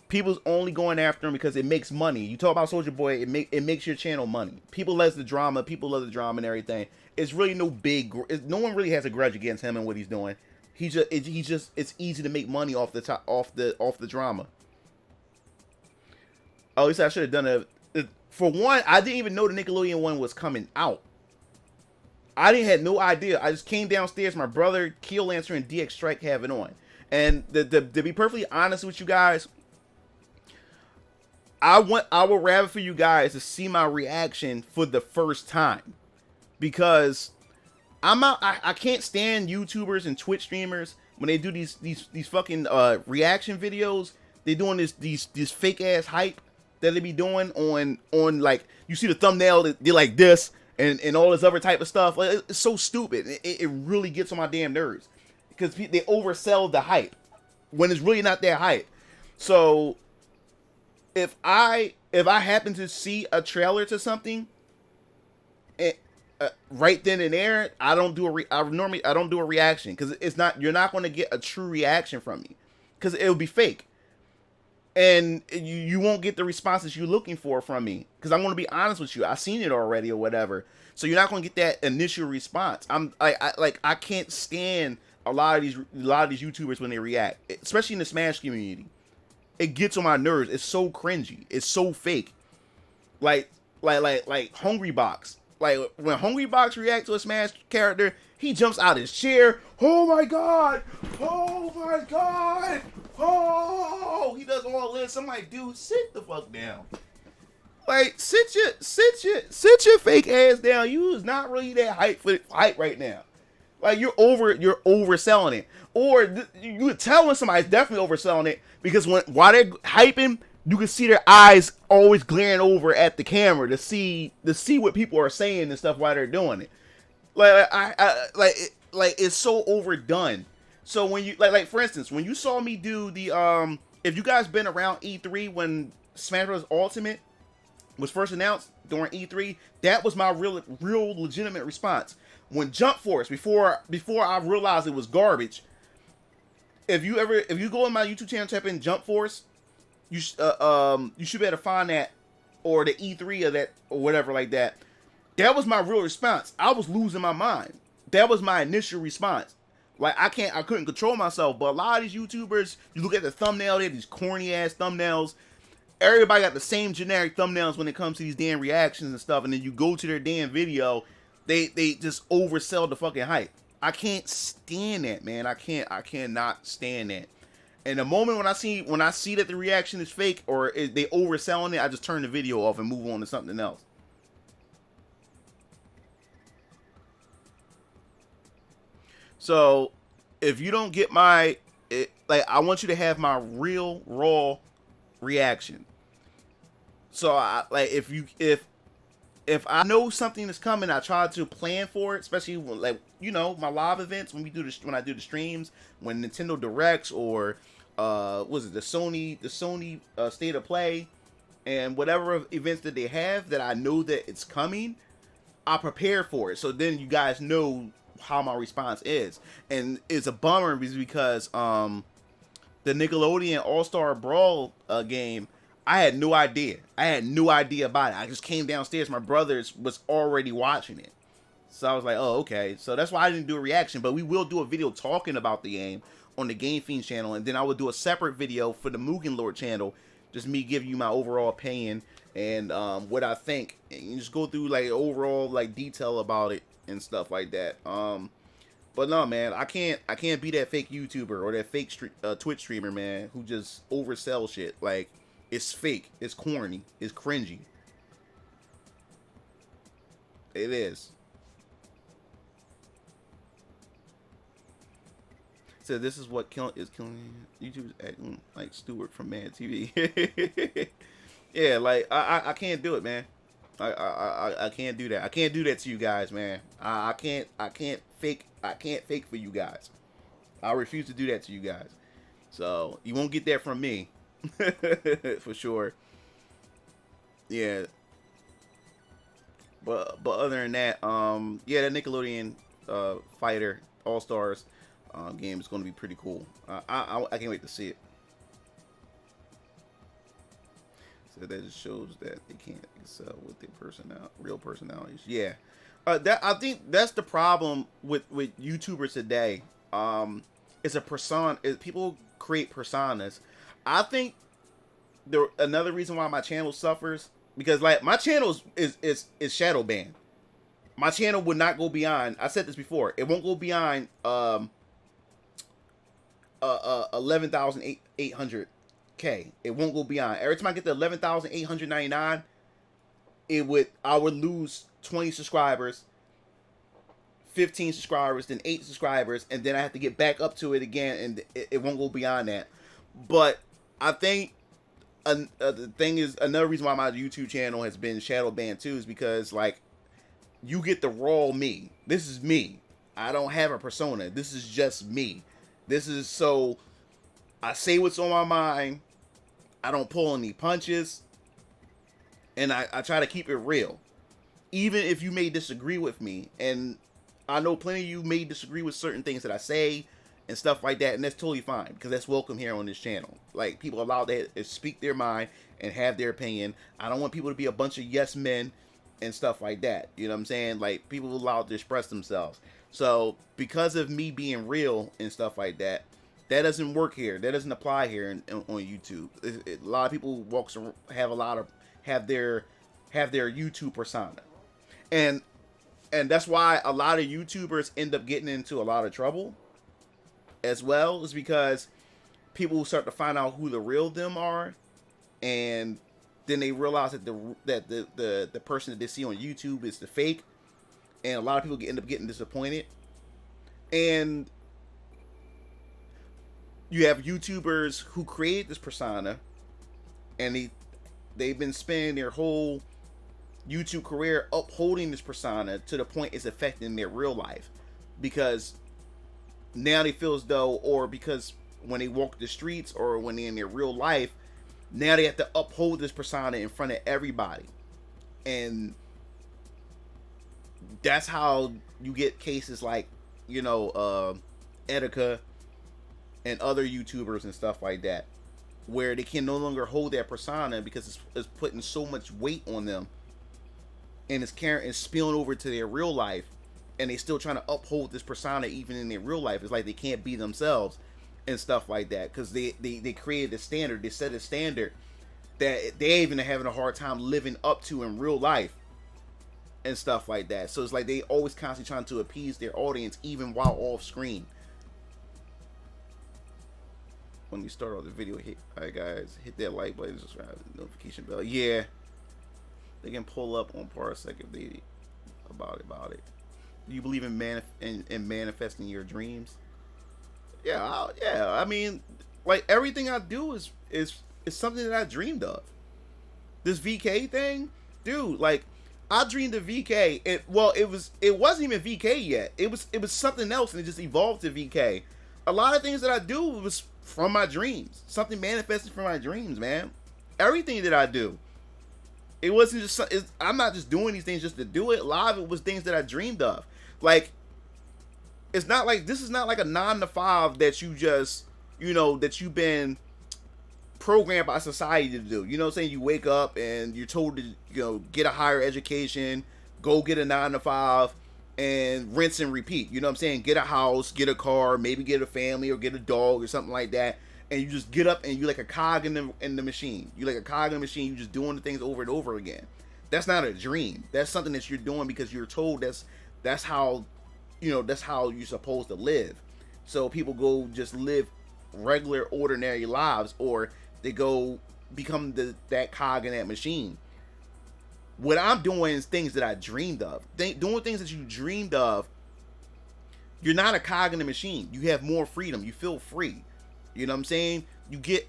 People's only going after him because it makes money. You talk about Soulja Boy, it makes your channel money. People love the drama. People love the drama and everything. It's really no one really has a grudge against him and what he's doing. It's easy to make money off the drama. Oh, he said I should have done for one. I didn't even know the Nickelodeon one was coming out. I didn't have no idea. I just came downstairs. My brother, Keel Lancer, and DX Strike have it on. And to be perfectly honest with you guys, I would rather for you guys to see my reaction for the first time, because I can't stand YouTubers and Twitch streamers when they do these fucking reaction videos. They're doing this fake ass hype that they be doing on like, you see the thumbnail, they're like this and all this other type of stuff. Like, it's so stupid. It really gets on my damn nerves because they oversell the hype when it's really not that hype. So if I happen to see a trailer to something, right then and there, I don't do a reaction, because you're not going to get a true reaction from me, because it will be fake, and you won't get the responses you're looking for from me, because I'm going to be honest with you. I've seen it already or whatever, so you're not going to get that initial response. I can't stand a lot of these YouTubers when they react, especially in the Smash community. It gets on my nerves. It's so cringy. It's so fake. Like Hungry Box. Like, when Hungry Box reacts to a Smash character, he jumps out his chair. Oh my god! Oh my god! Oh! He does all this. I'm like, dude, sit the fuck down. Like, sit your fake ass down. You is not really that hype right now. Like, you're overselling it. Or you could tell when somebody's definitely overselling it, because while they're hyping, you can see their eyes always glaring over at the camera to see what people are saying and stuff while they're doing it. Like it's so overdone. So when you like for instance, when you saw me do the if you guys been around E3 when Smash Bros. Ultimate was first announced during E3, that was my real legitimate response. When Jump Force, before I realized it was garbage, if you go on my YouTube channel, type in Jump Force, you should be able to find that, or the E3 of that, or whatever like that. That was my real response. I was losing my mind. That was my initial response. Like, I couldn't control myself. But a lot of these YouTubers, you look at the thumbnail, they have these corny ass thumbnails. Everybody got the same generic thumbnails when it comes to these damn reactions and stuff. And then you go to their damn video, they just oversell the fucking hype. I can't stand that, man. I cannot stand that. And the moment when I see that the reaction is fake or they overselling it, I just turn the video off and move on to something else. So if you don't get I want you to have my real raw reaction. So if I know something is coming, I try to plan for it, especially when, my live events, when I do the streams, when Nintendo Directs, or the Sony State of Play, and whatever events that they have that I know that it's coming, I prepare for it. So then you guys know how my response is. And it's a bummer because the Nickelodeon All-Star Brawl game, I had no idea. About it. I just came downstairs. My brother was already watching it. So I was like, oh, okay. So that's why I didn't do a reaction. But we will do a video talking about the game on the Game Fiends channel. And then I will do a separate video for the Mugen Lord channel. Just me giving you my overall opinion and what I think. And you just go through overall detail about it and stuff like that. But no, man, I can't be that fake YouTuber or that fake Twitch streamer, man, who just oversells shit. Like, it's fake, it's corny, it's cringy. It is. So this is what is killing YouTube's acting like Stewart from Mad TV. Yeah, like I can't do it, man. I can't do that. I can't do that to you guys, man. I can't fake for you guys. I refuse to do that to you guys. So you won't get that from me. For sure. Yeah. But other than that, yeah, that Nickelodeon Fighter All Stars game is going to be pretty cool. I can't wait to see it. So that just shows that they can't excel with their real personalities. Yeah, that I think that's the problem with YouTubers today. It's a persona. People create personas. I think another reason why my channel suffers, because like my channel is shadow banned. My channel would not go beyond. I said this before. It won't go beyond 11,800K. It won't go beyond. Every time I get to 11,899, I would lose 20 subscribers, 15 subscribers, then 8 subscribers, and then I have to get back up to it again, and it won't go beyond that. But I think the thing is, another reason why my YouTube channel has been shadow banned too is because, like, you get the raw me. This is me. I don't have a persona. This is just me. This is so I say what's on my mind. I don't pull any punches. And I try to keep it real. Even if you may disagree with me. And I know plenty of you may disagree with certain things that I say and stuff like that. And that's totally fine, because that's welcome here on this channel. Like, people are allowed to speak their mind and have their opinion. I don't want people to be a bunch of yes men and stuff like that. You know what I'm saying? Like, people are allowed to express themselves. So, because of me being real and stuff like that, that doesn't work here. That doesn't apply here on YouTube. A lot of people have their YouTube persona, and that's why a lot of YouTubers end up getting into a lot of trouble as well, is because people start to find out who the real them are, and then they realize that the person that they see on YouTube is the fake, and a lot of people end up getting disappointed. And you have YouTubers who create this persona, and they've been spending their whole YouTube career upholding this persona to the point it's affecting their real life, because now they feel as though, or because when they walk the streets or when they're in their real life, now they have to uphold this persona in front of everybody. And that's how you get cases like, you know, Etika and other YouTubers and stuff like that, where they can no longer hold that persona because it's putting so much weight on them, and it's spilling over to their real life, and they still trying to uphold this persona even in their real life. It's like they can't be themselves and stuff like that, because they created a standard, they set a standard that they even are having a hard time living up to in real life and stuff like that. So it's like they always constantly trying to appease their audience even while off screen. When you start off the video, alright guys, hit that like button, subscribe, notification bell. Yeah, they can pull up on Parsec if they about it. Do you believe in manifesting your dreams? Yeah, I mean, like, everything I do is something that I dreamed of. This VK thing, dude, like, I dreamed of VK. It wasn't even VK yet. It was something else, and it just evolved to VK. A lot of things that I do was from my dreams. Something manifested from my dreams, man. Everything that I do. It wasn't just, I'm not just doing these things just to do it. A lot of it was things that I dreamed of. Like, it's not like, this is not like a 9 to 5 that you just, you know, that you've been programmed by society to do. You know what I'm saying? You wake up and you're told to, you know, get a higher education, go get a 9 to 5, and rinse and repeat. You know what I'm saying? Get a house, get a car, maybe get a family or get a dog or something like that. And you just get up and you're like a cog in the machine. You're like a cog in the machine. You're just doing the things over and over again. That's not a dream. That's something that you're doing because you're told that's how that's how you're supposed to live. So people go just live regular, ordinary lives, or they go become that cog in that machine. What I'm doing is things that I dreamed of. Doing things that you dreamed of. You're not a cog in the machine. You have more freedom. You feel free. You know what I'm saying? You get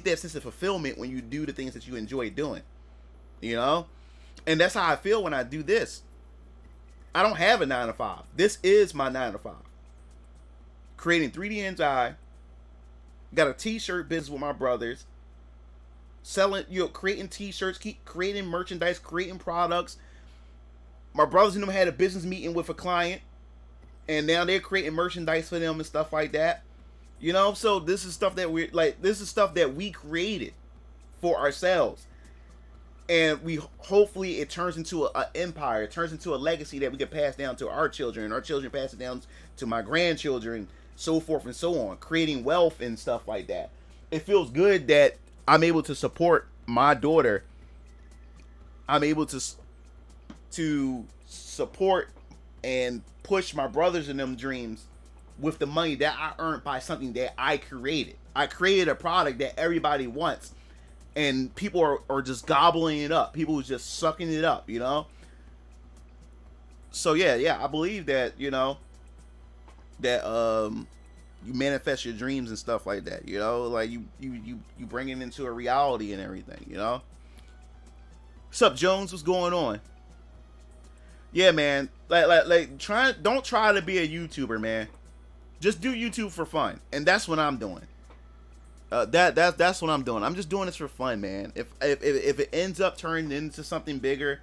that sense of fulfillment when you do the things that you enjoy doing. And that's how I feel when I do this. I don't have a 9 to 5. This is my 9 to 5. Creating 3D Hentai. Got a t-shirt business with my brothers. Selling, creating t-shirts, keep creating merchandise, creating products. My brothers and them had a business meeting with a client, and now they're creating merchandise for them and stuff like that. So this is stuff that we created for ourselves. And hopefully it turns into an empire. It turns into a legacy that we can pass down to our children, and our children pass it down to my grandchildren, so forth and so on, creating wealth and stuff like that. It feels good that I'm able to support my daughter. I'm able to support and push my brothers in them dreams with the money that I earned by something that I created. I created a product that everybody wants, and people are just gobbling it up. People are just sucking it up, So yeah, I believe that, that you manifest your dreams and stuff like that, like you bring it into a reality and everything, What's up, Jones? What's going on? Yeah, man. Don't try to be a YouTuber, man. Just do YouTube for fun, and that's what I'm doing. That's what I'm doing. I'm just doing this for fun, man. If it ends up turning into something bigger,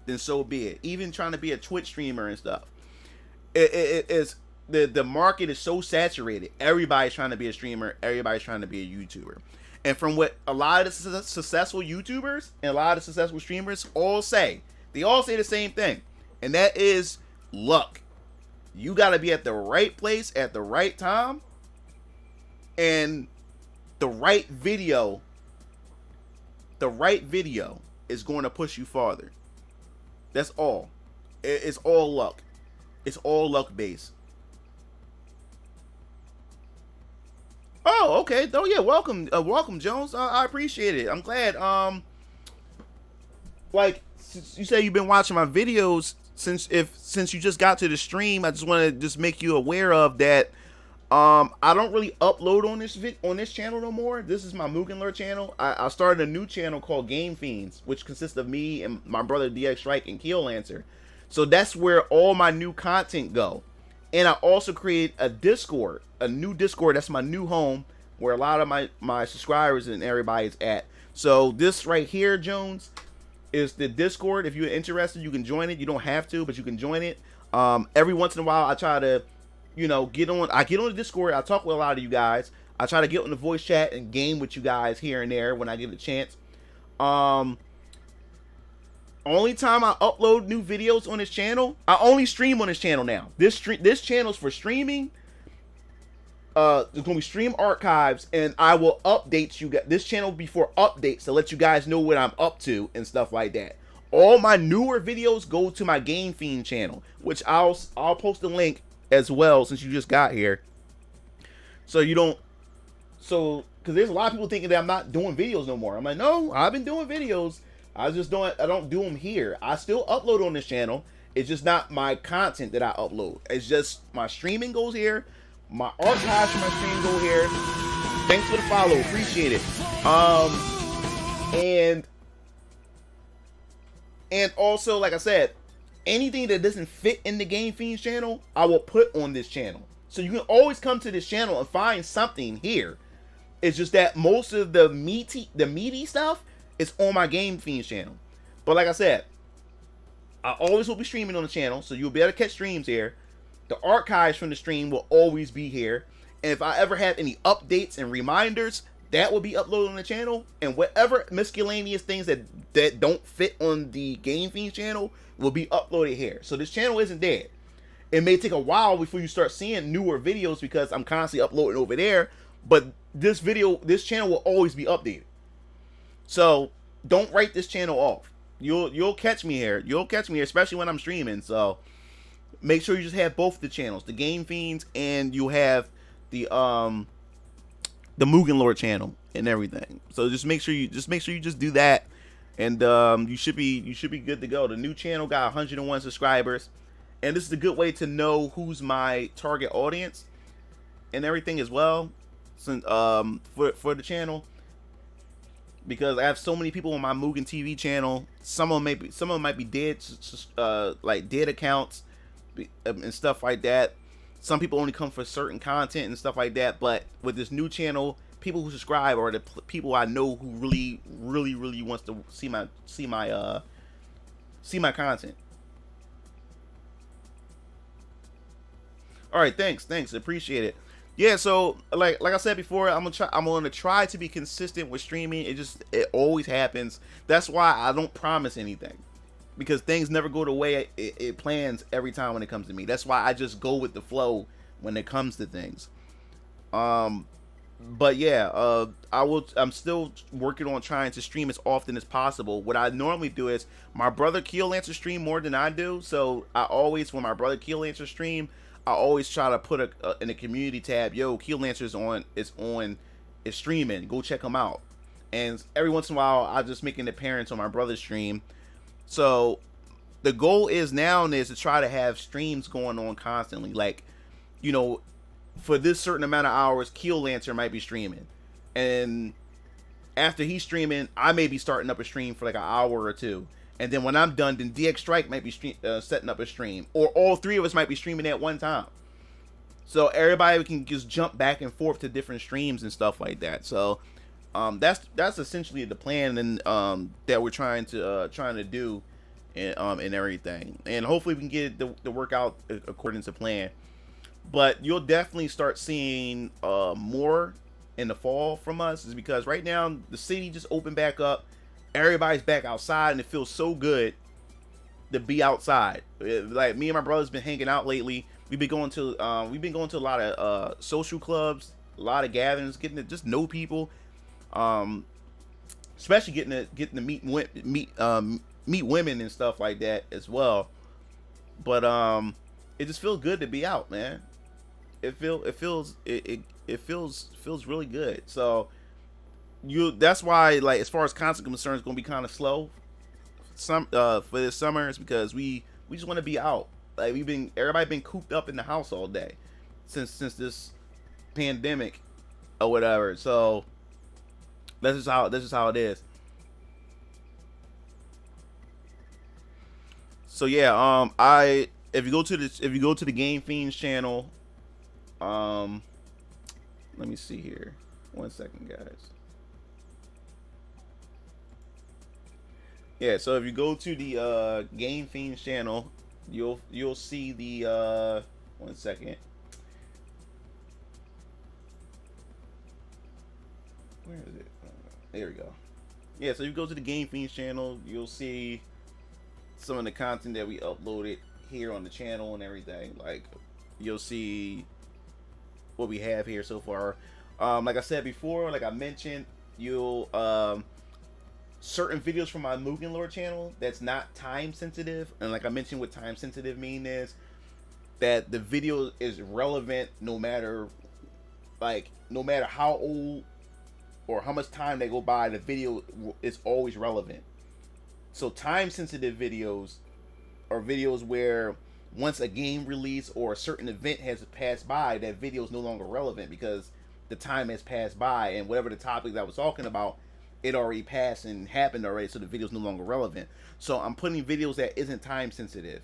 then so be it. Even trying to be a Twitch streamer and stuff, it is the market is so saturated. Everybody's trying to be a streamer. Everybody's trying to be a YouTuber. And from what a lot of the successful YouTubers and a lot of successful streamers all say, they all say the same thing, and that is luck. You got to be at the right place at the right time, and the right video is going to push you farther. That's all. It's all luck. It's all luck based. Oh, okay. Oh, yeah. Welcome, Jones. I appreciate it. I'm glad. Like you say, you've been watching my videos since you just got to the stream. I just want to just make you aware of that. I don't really upload on this channel no more. This is my Mugenlure channel. I started a new channel called Game Fiends, which consists of me and my brother DX Strike and Keelancer. So that's where all my new content go. And I also created a Discord, a new Discord. That's my new home where a lot of my subscribers and everybody's at. So this right here, Jones, is the Discord. If you're interested, you can join it. You don't have to, but you can join it. Every once in a while, I try to, get on the Discord. I talk with a lot of you guys. I try to get on the voice chat and game with you guys here and there when I get a chance. Only time I upload new videos on this channel, I only stream on this channel now. This channel's for streaming. There's gonna be stream archives, and I will update you guys. This channel will be for updates to let you guys know what I'm up to and stuff like that. All my newer videos go to my Game Fiend channel, which I'll post a link as well since you just got here. Because there's a lot of people thinking that I'm not doing videos no more. I'm like, no, I've been doing videos. I don't do them here. I still upload on this channel. It's just not my content that I upload. It's just my streaming goes here. My archives from my stream go here. Thanks for the follow. Appreciate it. And also, like I said, anything that doesn't fit in the Game Fiends channel, I will put on this channel. So you can always come to this channel and find something here. It's just that most of the meaty stuff is on my Game Fiends channel. But like I said, I always will be streaming on the channel, so you'll be able to catch streams here. The archives from the stream will always be here. And if I ever have any updates and reminders, that will be uploaded on the channel. And whatever miscellaneous things that don't fit on the Game Fiends channel will be uploaded here. So this channel isn't dead. It may take a while before you start seeing newer videos because I'm constantly uploading over there. But this channel will always be updated. So don't write this channel off. You'll catch me here. You'll catch me here, especially when I'm streaming. So make sure you just have both the channels, the Game Fiends, and you have the Mugen Lord channel and everything. So just make sure you just do that, and you should be good to go. The new channel got 101 subscribers, and this is a good way to know who's my target audience and everything as well, since for the channel, because I have so many people on my Mugen TV channel. Some of them might be dead, like dead accounts and stuff like that. Some people only come for certain content and stuff like that. But with this new channel, people who subscribe are the people I know who really wants to see my content. All right, thanks, appreciate it. Yeah, so like I said before, I'm gonna try to be consistent with streaming. It always happens. That's why I don't promise anything, because things never go the way it plans every time when it comes to me. That's why I just go with the flow when it comes to things. But yeah, I'm still working on trying to stream as often as possible. What I normally do is my brother Chillin stream more than I do, so I always, when my brother Chillin stream, I always try to put in a community tab, yo, Chillin is streaming, go check him out. And every once in a while, I just make an appearance on my brother's stream. So the goal is now is to try to have streams going on constantly. Like, you know, for this certain amount of hours, Chillin might be streaming, and after he's streaming, I may be starting up a stream for like an hour or two. And then when I'm done, then DX Strike might be setting up a stream, or all three of us might be streaming at one time. So everybody can just jump back and forth to different streams and stuff like that. So that's essentially the plan, and that we're trying to do, and everything. And hopefully we can get it to work out according to plan. But you'll definitely start seeing more in the fall from us, is because right now the city just opened back up. Everybody's back outside, and it feels so good to be outside. Like, me and my brother's been hanging out lately. We've been going to a lot of social clubs, a lot of gatherings, getting to just know people, especially getting to meet women and stuff like that as well. But it just feels good to be out, man. It feels really good. So that's why, like, as far as content concerned, it's gonna be kind of slow for this summer, is because we just want to be out. Like, everybody been cooped up in the house all day since this pandemic or whatever. So that's just how it is. So yeah, if you go to the Game Fiends channel, let me see here. 1 second, guys. Yeah, so if you go to the Game Fiends channel, you'll see the 1 second. Where is it? There we go. Yeah, so you go to the Game Fiends channel, you'll see some of the content that we uploaded here on the channel and everything. Like, you'll see what we have here so far. Like I said before, like I mentioned, you'll certain videos from my Mugen Lord channel that's not time sensitive, and like I mentioned, what time sensitive mean is that the video is relevant no matter how old or how much time they go by, the video is always relevant. So time sensitive videos are videos where once a game release or a certain event has passed by, that video is no longer relevant because the time has passed by, and whatever the topic that I was talking about, it already passed and happened already, so the video is no longer relevant. So I'm putting videos that isn't time sensitive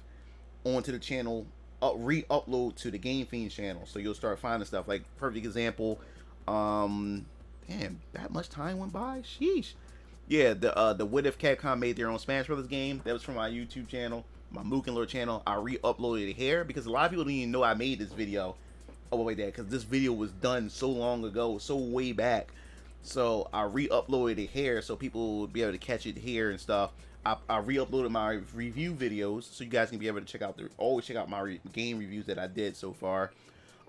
onto the channel, re-upload to the Game Fiends channel. So you'll start finding stuff. Like, perfect example, damn, that much time went by? Sheesh. Yeah, the What If Capcom made their own Smash Brothers game, that was from my YouTube channel, my Mugen Lord channel. I re-uploaded it here because a lot of people didn't even know I made this video all the way there, because this video was done so long ago, so way back. So I re-uploaded it here so people would be able to catch it here and stuff. I re-uploaded my review videos so you guys can be able to always check out my game reviews that I did so far.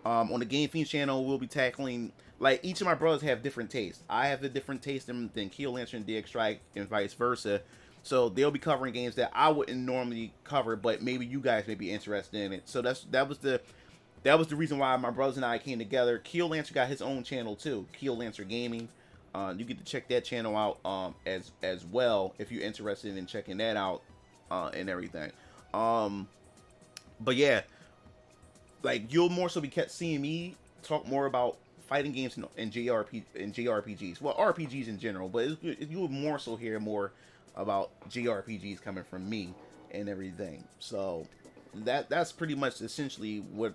On the Game Fiends channel, we'll be tackling, like, each of my brothers have different tastes. I have a different taste than Keel Lantern and DX Strike, and vice versa. So they'll be covering games that I wouldn't normally cover, but maybe you guys may be interested in it. So that was the reason why my brothers and I came together. Keel Lancer got his own channel too, Keel Lancer Gaming. You get to check that channel out as well if you're interested in checking that out and everything. But yeah, like you'll more so be kept seeing me talk more about fighting games and JRPGs. Well, RPGs in general, but you'll more so hear more about JRPGs coming from me and everything. So that's pretty much essentially what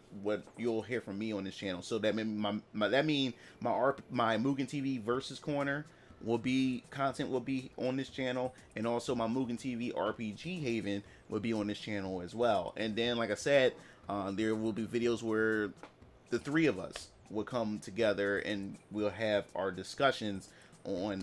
you'll hear from me on this channel. So that mean my Mugen TV versus corner will be on this channel, and also my Mugen TV RPG Haven will be on this channel as well. And then, like I said, there will be videos where the three of us will come together and we'll have our discussions on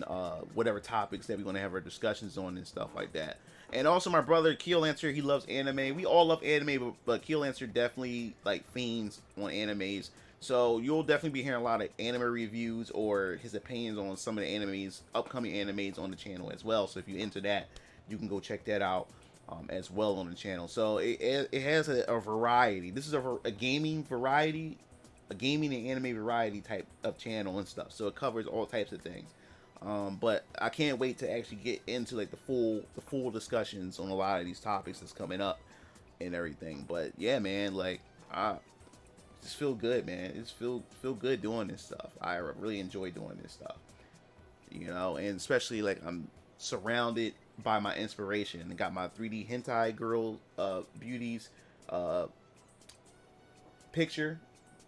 whatever topics that we're going to have our discussions on and stuff like that. And also my brother Keel Lancer, he loves anime. We all love anime, but Keel Lancer definitely like fiends on animes. So you'll definitely be hearing a lot of anime reviews or his opinions on some of the upcoming animes on the channel as well. So if you're into that, you can go check that out as well on the channel. So it has a variety. This is a gaming variety, a gaming and anime variety type of channel and stuff. So it covers all types of things. But I can't wait to actually get into like the full discussions on a lot of these topics that's coming up and everything. But yeah, man, like I just feel good, man. Just feel good doing this stuff. I really enjoy doing this stuff, and especially like I'm surrounded by my inspiration. I got my 3D hentai girl beauties picture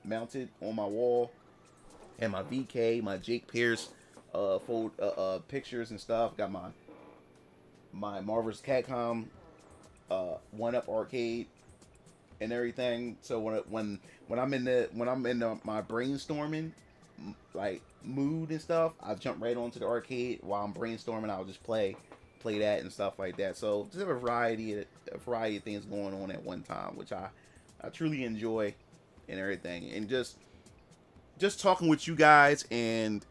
mounted on my wall, and my VK, my Jake Pierce pictures and stuff. Got my Marvel's Capcom 1-Up arcade and everything. So when I'm in my brainstorming like mood and stuff, I jump right onto the arcade while I'm brainstorming. I'll just play that and stuff like that. So just have a variety of things going on at one time, which I truly enjoy and everything. And just talking with you guys and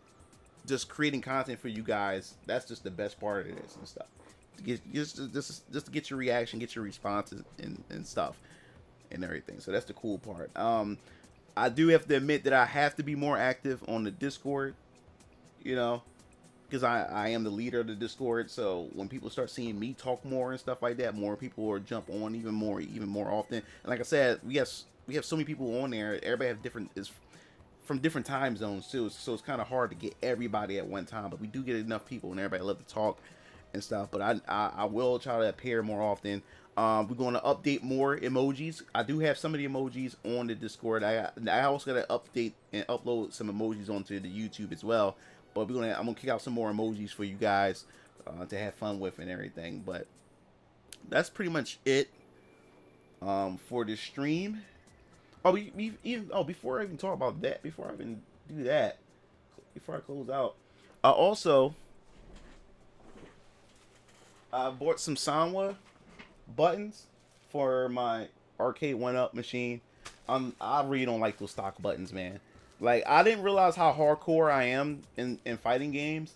just creating content for you guys, that's just the best part of this and stuff. Just to get your reaction, get your responses and stuff and everything. So that's the cool part. I do have to admit that I have to be more active on the Discord, because I am the leader of the Discord. So when people start seeing me talk more and stuff like that, more people will jump on even more often. And like I said, we have so many people on there. Everybody is from different time zones too, so it's kind of hard to get everybody at one time. But we do get enough people, and everybody love to talk and stuff. But I will try to appear more often. We're going to update more emojis. I do have some of the emojis on the Discord. I also got to update and upload some emojis onto the YouTube as well. But I'm gonna kick out some more emojis for you guys to have fun with and everything. But that's pretty much it for this stream. Before I even talk about that, before I even do that, before I close out, I bought some Sanwa buttons for my arcade 1-Up machine. I really don't like those stock buttons, man. Like, I didn't realize how hardcore I am in fighting games,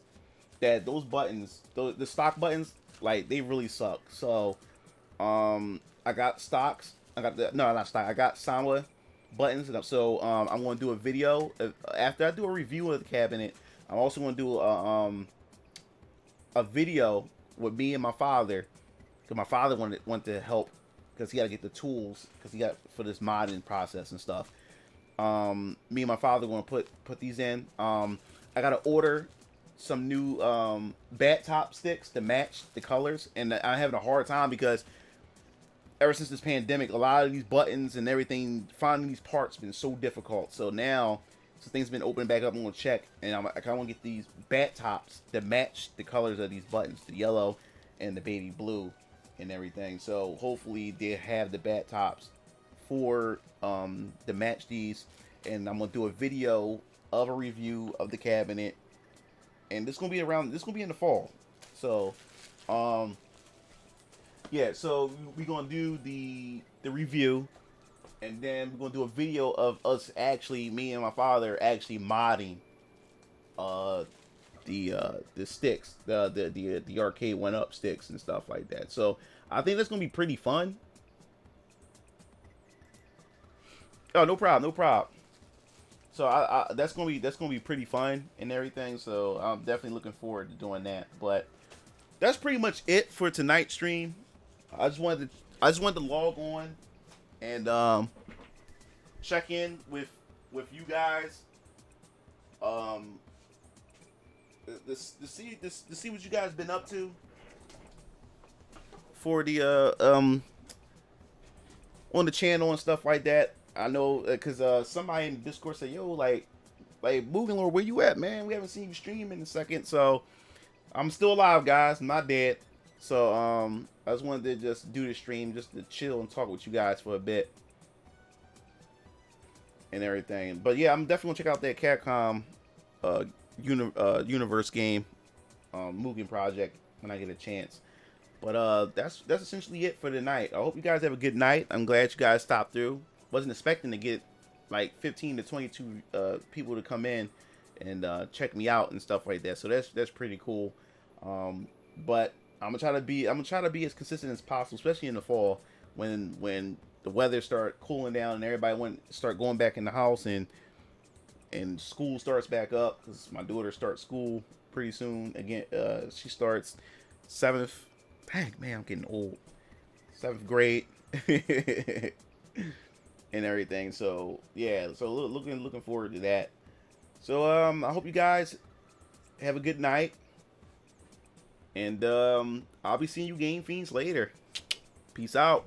that those buttons, the stock buttons, like, they really suck. So, I got stocks. I got Sanwa buttons. So, I'm going to do a video. After I do a review of the cabinet, I'm also going to do a video with me and my father. Because my father wanted to help, because he got to get the tools, because he got for this modding process and stuff. Me and my father going to put these in. I got to order some new bat top sticks to match the colors, and I'm having a hard time because ever since this pandemic, a lot of these buttons and everything, finding these parts has been so difficult. So now, so things have been opening back up, I'm going to check, and I kind of want to get these bat tops that match the colors of these buttons, the yellow and the baby blue and everything. So hopefully they have the bat tops for to match these, and I'm gonna do a video of a review of the cabinet, and this gonna be in the fall. So yeah, so we're gonna do the review, and then we're gonna do a video of us actually, me and my father actually modding the sticks, the arcade 1-up sticks and stuff like that. So I think that's gonna be pretty fun. Oh, no problem, no problem. So that's gonna be pretty fun and everything. So I'm definitely looking forward to doing that. But that's pretty much it for tonight's stream. I just wanted to log on and check in with you guys. To see what you guys been up to for the on the channel and stuff like that. I know because somebody in Discord said, "Yo, like Moving Lord, where you at, man? We haven't seen you stream in a second." So I'm still alive, guys. I'm not dead. So I just wanted to just do the stream just to chill and talk with you guys for a bit and everything. But yeah, I'm definitely gonna check out that Capcom universe game, Mugen project when I get a chance. But that's essentially it for tonight. I hope you guys have a good night. I'm glad you guys stopped through. Wasn't expecting to get like 15 to 22 people to come in and check me out and stuff like that. So that's pretty cool. But I'm gonna try to be as consistent as possible, especially in the fall when the weather start cooling down and everybody start going back in the house and school starts back up, because my daughter starts school pretty soon again. She starts 7th. Dang, man, I'm getting old. 7th grade and everything. So yeah, so looking forward to that. So I hope you guys have a good night, and I'll be seeing you Game Fiends later. Peace out.